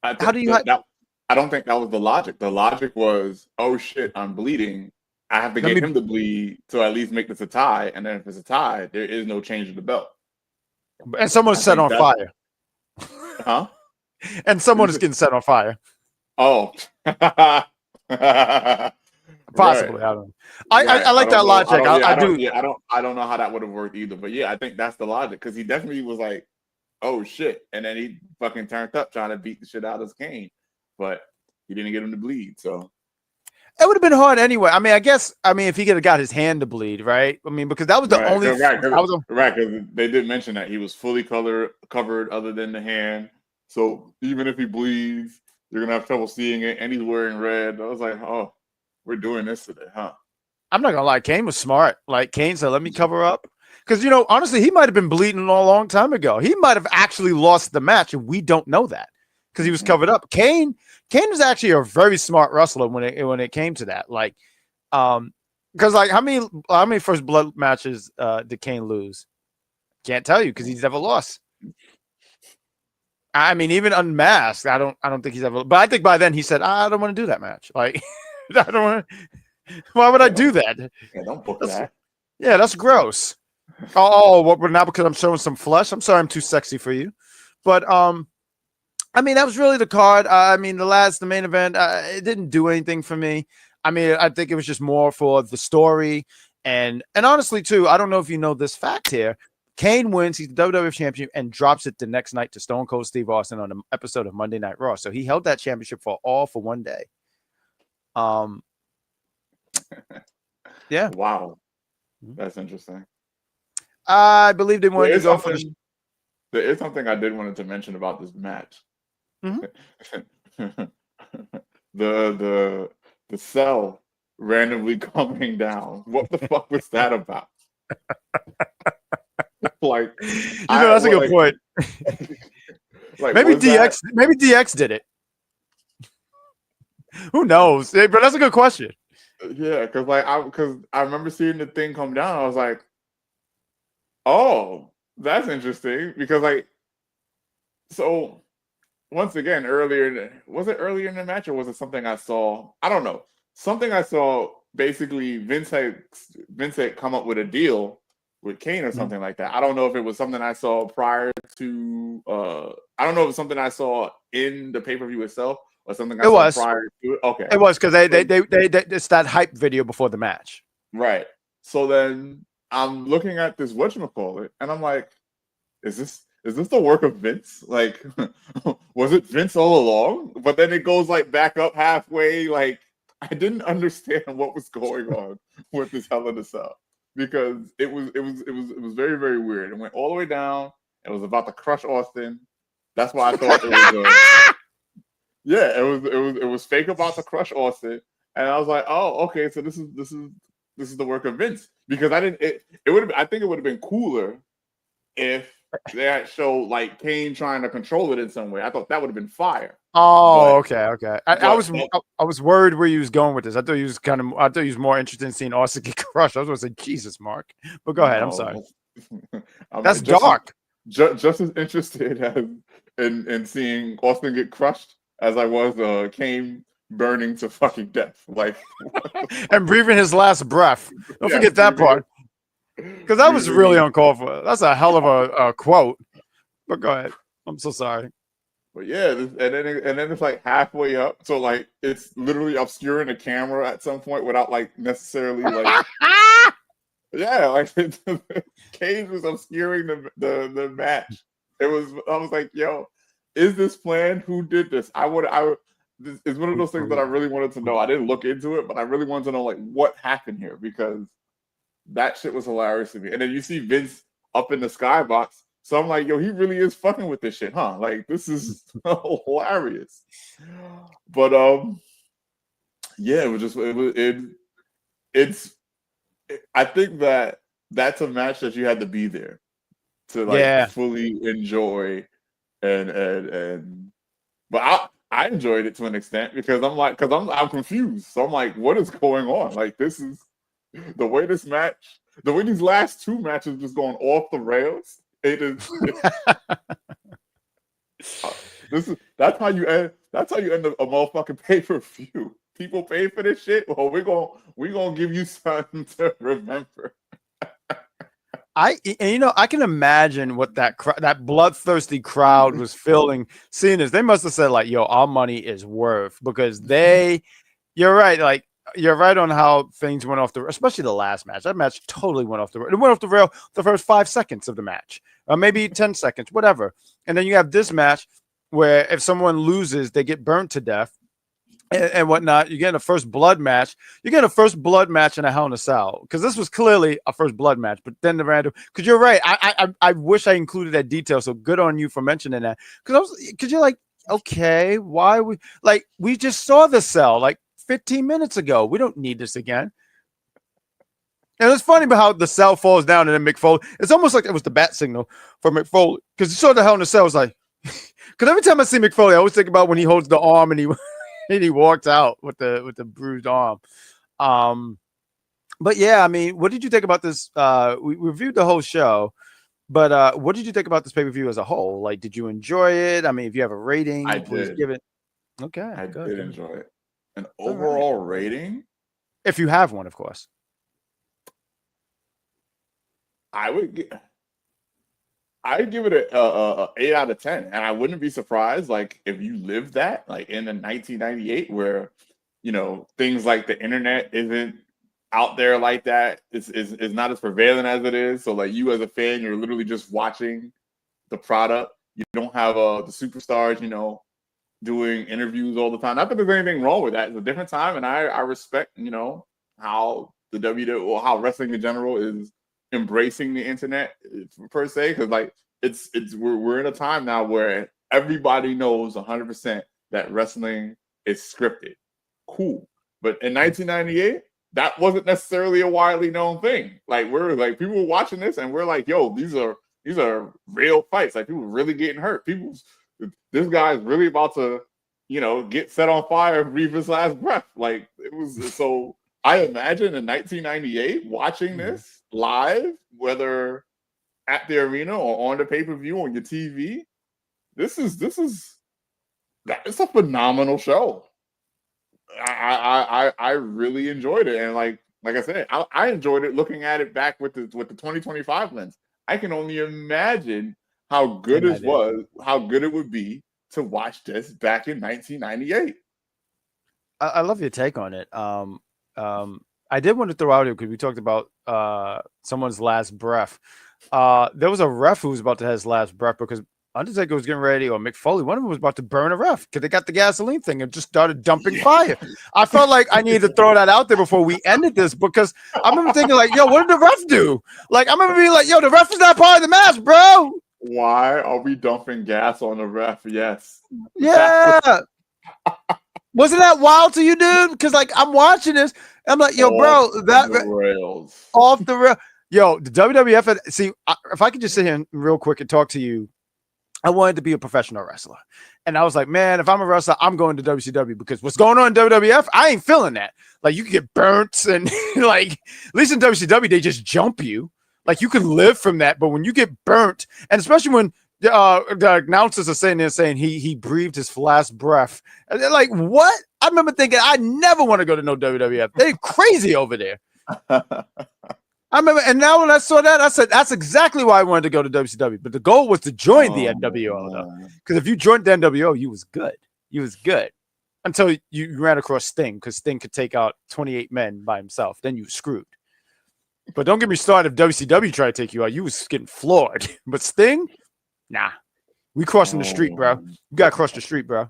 How do you hide that? I don't think that was the logic. The logic was, oh shit, I'm bleeding. I have to get him to bleed to at least make this a tie. And then if it's a tie, there is no change in the belt. And someone's set on fire. Huh? And someone is getting set on fire. Oh. Possibly. Right. I don't know. I like that logic. I do. Yeah, I don't know how that would have worked either. But yeah, I think that's the logic. Because he definitely was like, oh shit. And then he fucking turned up trying to beat the shit out of Kane. But he didn't get him to bleed, so it would have been hard anyway. I mean, if he could have got his hand to bleed, right? I mean, because that was the only right. Because they did mention that he was fully covered other than the hand. So even if he bleeds, you're gonna have trouble seeing it, and he's wearing red. I was like, oh, we're doing this today, huh? I'm not gonna lie, Kane was smart. Like Kane said, let me cover up. Because honestly, he might have been bleeding a long time ago. He might have actually lost the match, and we don't know that. Because he was covered up. Kane was actually a very smart wrestler when it came to that. Like, because like how many first blood matches did Kane lose? Can't tell you because he's never lost. I mean, even unmasked, I don't think he's ever. But I think by then he said, I don't want to do that match. Like, I don't want. Why would I do that? Yeah, don't book that. Yeah, that's gross. What? Not because I'm showing some flesh. I'm sorry, I'm too sexy for you. But I mean, that was really the card. I mean, the main event, it didn't do anything for me. I mean, I think it was just more for the story. And honestly, too, I don't know if you know this fact here. Kane wins. He's the WWF champion and drops it the next night to Stone Cold Steve Austin on an episode of Monday Night Raw. So he held that championship for 1 day. Yeah. Wow. That's interesting. I believe they wanted to go for There is something I did wanted to mention about this match. Mm-hmm. the cell randomly coming down. What the fuck was that about? Like, that's a good point. Like, maybe DX did it. Who knows? But that's a good question. Yeah, because I remember seeing the thing come down. I was like, oh, that's interesting. Because like, so once again, was it earlier in the match or was it something I saw? I don't know. Something I saw. Basically, Vince had come up with a deal with Kane or something like that. I don't know if it was something I saw prior to. I don't know if it was something I saw in the pay-per-view itself or something I saw prior to it. Okay, it was because they it's that hype video before the match. Right. So then I'm looking at this whatchamacallit, and I'm like, is this the work of Vince? Like, was it Vince all along? But then it goes like back up halfway. Like, I didn't understand what was going on with this Hell in a Cell. because it was very, very weird. It went all the way down. It was about to crush Austin. That's why I thought it was yeah, it was fake about to crush Austin. And I was like, oh, okay, so this is the work of Vince. Because I didn't it would have I think it would have been cooler if they had showed like Kane trying to control it in some way. I thought that would have been fire. Oh, okay. I but was worried where you was going with this. I thought you was more interested in seeing Austin get crushed. I was going to say, Jesus, Mark. But go ahead. I'm sorry. That's dark. Just as interested as in seeing Austin get crushed as I was Kane burning to fucking death. Like and breathing his last breath. Don't forget that part. Because that was really uncalled for. That's a hell of a quote. But go ahead. I'm so sorry. But yeah, and then it's like halfway up, so like it's literally obscuring the camera at some point without like necessarily like yeah, like Cage was obscuring the match. I was like, yo, is this planned? Who did this? It's one of those things that I really wanted to know. I didn't look into it, but I really wanted to know like what happened here because that shit was hilarious to me. And then you see Vince up in the skybox. So I'm like, yo, he really is fucking with this shit, huh? Like, this is hilarious. But yeah, I think that's a match that you had to be there to like fully enjoy and but I enjoyed it to an extent because I'm confused. So I'm like, what is going on? Like, this is the way these last two matches just going off the rails. That's how you end a motherfucking pay-per-view. People pay for this shit. Well, we're gonna give you something to remember. I can imagine what that bloodthirsty crowd was feeling seeing this. They must have said like, yo, our money is worth because you're right, like you're right on how things went off the, especially the last match. That match totally went off the rail. It went off the rail the first 5 seconds of the match, or maybe 10 seconds, whatever. And then you have this match where if someone loses, they get burnt to death and whatnot. You get a first blood match. You get a first blood match in a Hell in a Cell because this was clearly a first blood match. But then the random, because you're right. I wish I included that detail. So good on you for mentioning that. Because you're like, okay, why we just saw the Cell like 15 minutes ago. We don't need this again. And it's funny about how the Cell falls down and then Mick Foley. It's almost like it was the bat signal for Mick Foley because you saw the Hell in a Cell. Was like, because every time I see Mick Foley, I always think about when he holds the arm and he walked out with the bruised arm. But yeah, I mean, what did you think about this? We reviewed the whole show, but what did you think about this pay-per-view as a whole? Like, did you enjoy it? I mean, if you have a rating, please give it. Okay, I did enjoy it. An overall rating, if you have one, of course. I'd give it a 8 out of 10, and I wouldn't be surprised like if you lived that like in the 1998 where things like the internet isn't out there like that. It's not as prevalent as it is. So like you as a fan, you're literally just watching the product. You don't have the superstars, doing interviews all the time. Not that there's anything wrong with that. It's a different time, and I respect, how the WWE or how wrestling in general is embracing the internet per se, because like we're in a time now where everybody knows 100% that wrestling is scripted. Cool, but in 1998, that wasn't necessarily a widely known thing. Like people were watching this, and we're like, yo, these are real fights. Like people really getting hurt. This guy's really about to, get set on fire and breathe his last breath. Like it was so. I imagine in 1998 watching this live, whether at the arena or on the pay-per-view on your TV, it's a phenomenal show. I really enjoyed it, and like I said, I enjoyed it looking at it back with the 2025 lens. I can only imagine how good how good it would be to watch this back in 1998. I love your take on it. I did want to throw out here because we talked about someone's last breath. There was a ref who was about to have his last breath because Undertaker was getting ready, or Mick Foley, one of them was about to burn a ref because they got the gasoline thing and just started dumping fire. I felt like I needed to throw that out there before we ended this because I remember thinking like, yo, what did the ref do? Like, I remember being like, yo, the ref is not part of the match, bro. Why are we dumping gas on the ref? Yes. Yeah. Wasn't that wild to you, dude? Because like I'm watching this, I'm like, yo, bro, that rails off the rail. Yo, the WWF. See, if I could just sit here real quick and talk to you, I wanted to be a professional wrestler, and I was like, man, if I'm a wrestler, I'm going to WCW because what's going on in WWF, I ain't feeling that. Like you can get burnt, and like at least in WCW they just jump you. Like you can live from that, but when you get burnt, and especially when the announcers are saying he breathed his last breath. And they're like, what? I remember thinking I never want to go to no WWF. They're crazy over there. I remember, and now when I saw that, I said that's exactly why I wanted to go to WCW. But the goal was to join the NWO, though, because if you joined the NWO, you was good. You was good until you ran across Sting, because Sting could take out 28 men by himself. Then you were screwed. But don't get me started. If WCW tried to take you out, you was getting floored. But Sting. Nah, we crossing the street, bro. You gotta cross the street, bro.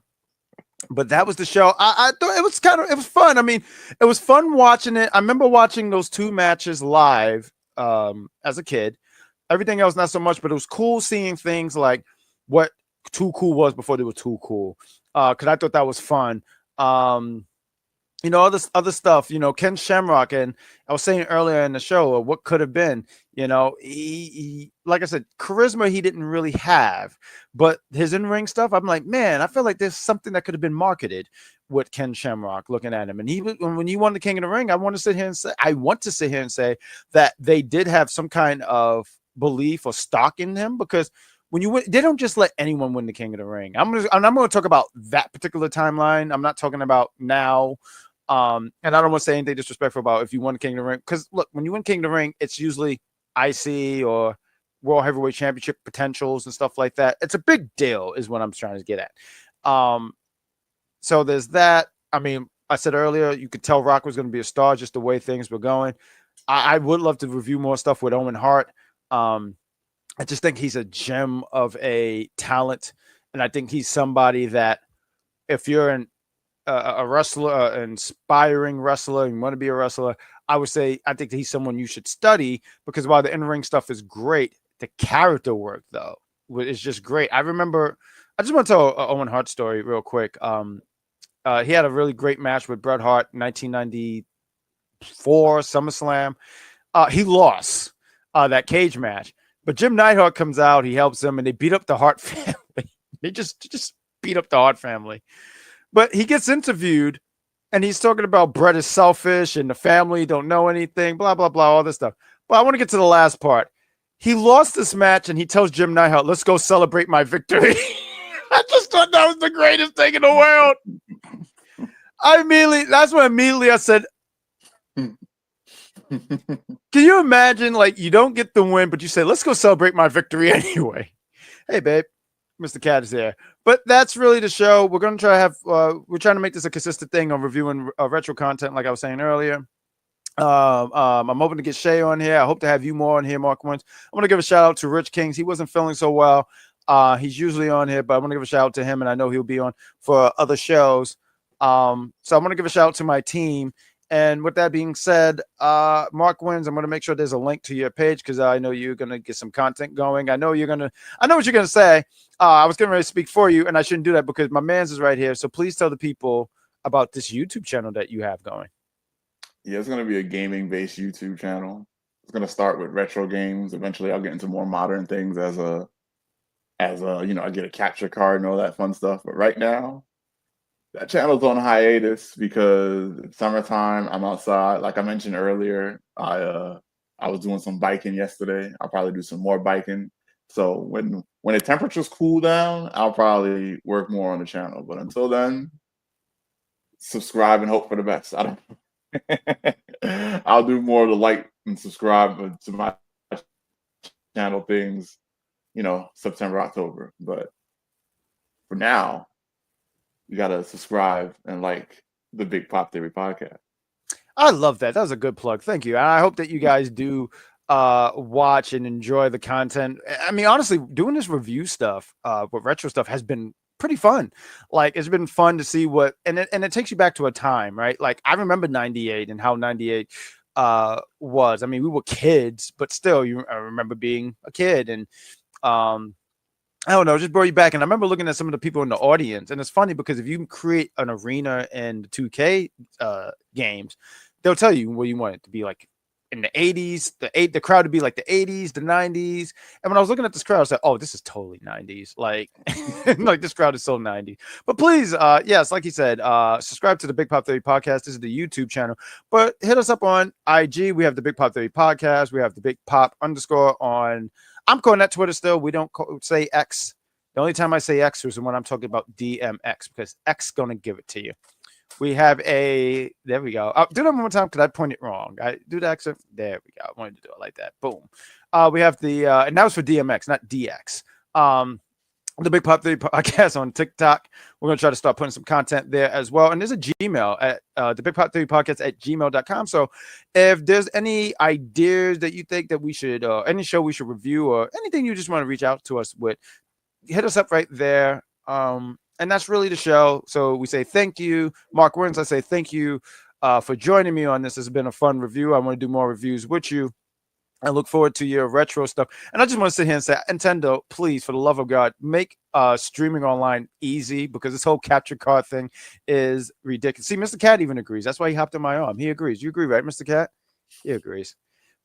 But that was the show. I thought it was fun. I mean, it was fun watching it. I remember watching those two matches live as a kid. Everything else not so much, but it was cool seeing things like what Too Cool was before they were Too Cool. Because I thought that was fun. You know, all this other stuff, you know, Ken Shamrock, and I was saying earlier in the show, what could have been, you know, he like I said, charisma he didn't really have, but his in-ring stuff, I'm like, man, I feel like there's something that could have been marketed with Ken Shamrock looking at him. And when he won the King of the Ring, I want to sit here and say that they did have some kind of belief or stock in him, because when you win, they don't just let anyone win the King of the Ring. I'm gonna talk about that particular timeline. I'm not talking about now. And I don't want to say anything disrespectful about if you won King of the Ring, because look, when you win King of the Ring, it's usually IC or World Heavyweight Championship potentials and stuff like that. It's a big deal, is what I'm trying to get at. So there's that. I mean, I said earlier, you could tell Rock was going to be a star just the way things were going. I would love to review more stuff with Owen Hart. I just think he's a gem of a talent, and I think he's somebody that if you're a wrestler, an inspiring wrestler, and want to be a wrestler, I would say I think he's someone you should study, because while the in-ring stuff is great, the character work though is just great. I remember, I just want to tell an Owen Hart story real quick. He had a really great match with Bret Hart, 1994 SummerSlam. He lost that cage match, but Jim Neidhart comes out, he helps him, and they beat up the Hart family. They just beat up the Hart family. But he gets interviewed, and he's talking about Bret is selfish and the family don't know anything, blah, blah, blah, all this stuff. But I want to get to the last part. He lost this match, and he tells Jim Neidhart, let's go celebrate my victory. I just thought that was the greatest thing in the world. That's when immediately I said, can you imagine, like, you don't get the win, but you say, let's go celebrate my victory anyway. Hey, babe. Mr. Cat is there. But that's really the show. We're going to try to have, we're trying to make this a consistent thing on reviewing retro content, like I was saying earlier. I'm hoping to get Shay on here. I hope to have you more on here, Mark Wentz. I want to give a shout out to Rich Kings. He wasn't feeling so well. He's usually on here, but I want to give a shout out to him, and I know he'll be on for other shows. So I want to give a shout out to my team. And with that being said, Mark Wins, I'm going to make sure there's a link to your page, because I know you're going to get some content going. I know what you're going to say. I was getting ready to speak for you, and I shouldn't do that because my man's is right here. So please tell the people about this YouTube channel that you have going. Yeah, it's going to be a gaming-based YouTube channel. It's going to start with retro games. Eventually, I'll get into more modern things as I get a capture card and all that fun stuff. But right now, that channel's on hiatus because it's summertime. I'm outside. Like I mentioned earlier, I was doing some biking yesterday. I'll probably do some more biking. So when the temperatures cool down, I'll probably work more on the channel. But until then, subscribe and hope for the best. I'll do more of the like and subscribe to my channel things, September, October. But for now, you got to subscribe and like the Big Pop Theory podcast. I love that. That was a good plug. Thank you. And I hope that you guys do watch and enjoy the content. I mean, honestly, doing this review stuff, with retro stuff has been pretty fun. Like, it's been fun to see what, and it takes you back to a time, right? Like, I remember 98 and how 98 was. I mean, we were kids, but still, I remember being a kid, and I don't know, just brought you back. And I remember looking at some of the people in the audience, and it's funny because if you create an arena in the 2K games, they'll tell you what you want it to be like in the 80s, the crowd to be like the 80s, the 90s. And when I was looking at this crowd, I was like, oh, this is totally 90s. Like, like this crowd is so 90s. But please, yes, like you said, subscribe to the Big Pop Theory podcast. This is the YouTube channel. But hit us up on IG. We have the Big Pop Theory podcast. We have the Big Pop _ on. I'm calling that Twitter still. We don't say X. The only time I say X is when I'm talking about DMX, because X is going to give it to you. We have there we go. Do that one more time because I pointed wrong. I do the accent. There we go. I wanted to do it like that. Boom. We have and that was for DMX, not DX. The Big Pop Theory podcast on TikTok. We're going to try to start putting some content there as well. And there's a Gmail at the Big Pop Theory podcast at gmail.com. So if there's any ideas that you think that we should, any show we should review, or anything you just want to reach out to us with, hit us up right there. And that's really the show. So we say thank you, Mark Wins. I say thank you for joining me on this. It's been a fun review. I want to do more reviews with you. I look forward to your retro stuff. And I just want to sit here and say, Nintendo, please, for the love of God, make streaming online easy, because this whole capture card thing is ridiculous. See, Mr. Cat even agrees. That's why he hopped on my arm. He agrees. You agree, right, Mr. Cat? He agrees.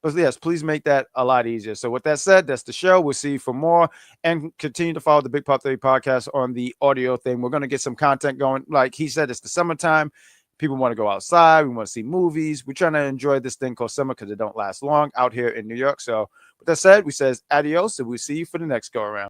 But yes, please make that a lot easier. So with that said, that's the show. We'll see you for more, and continue to follow the Big Pop Theory podcast on the audio thing. We're going to get some content going. Like he said, it's the summertime. People want to go outside. We want to see movies. We're trying to enjoy this thing called summer because it don't last long out here in New York. So with that said, we says adios, and we'll see you for the next go around.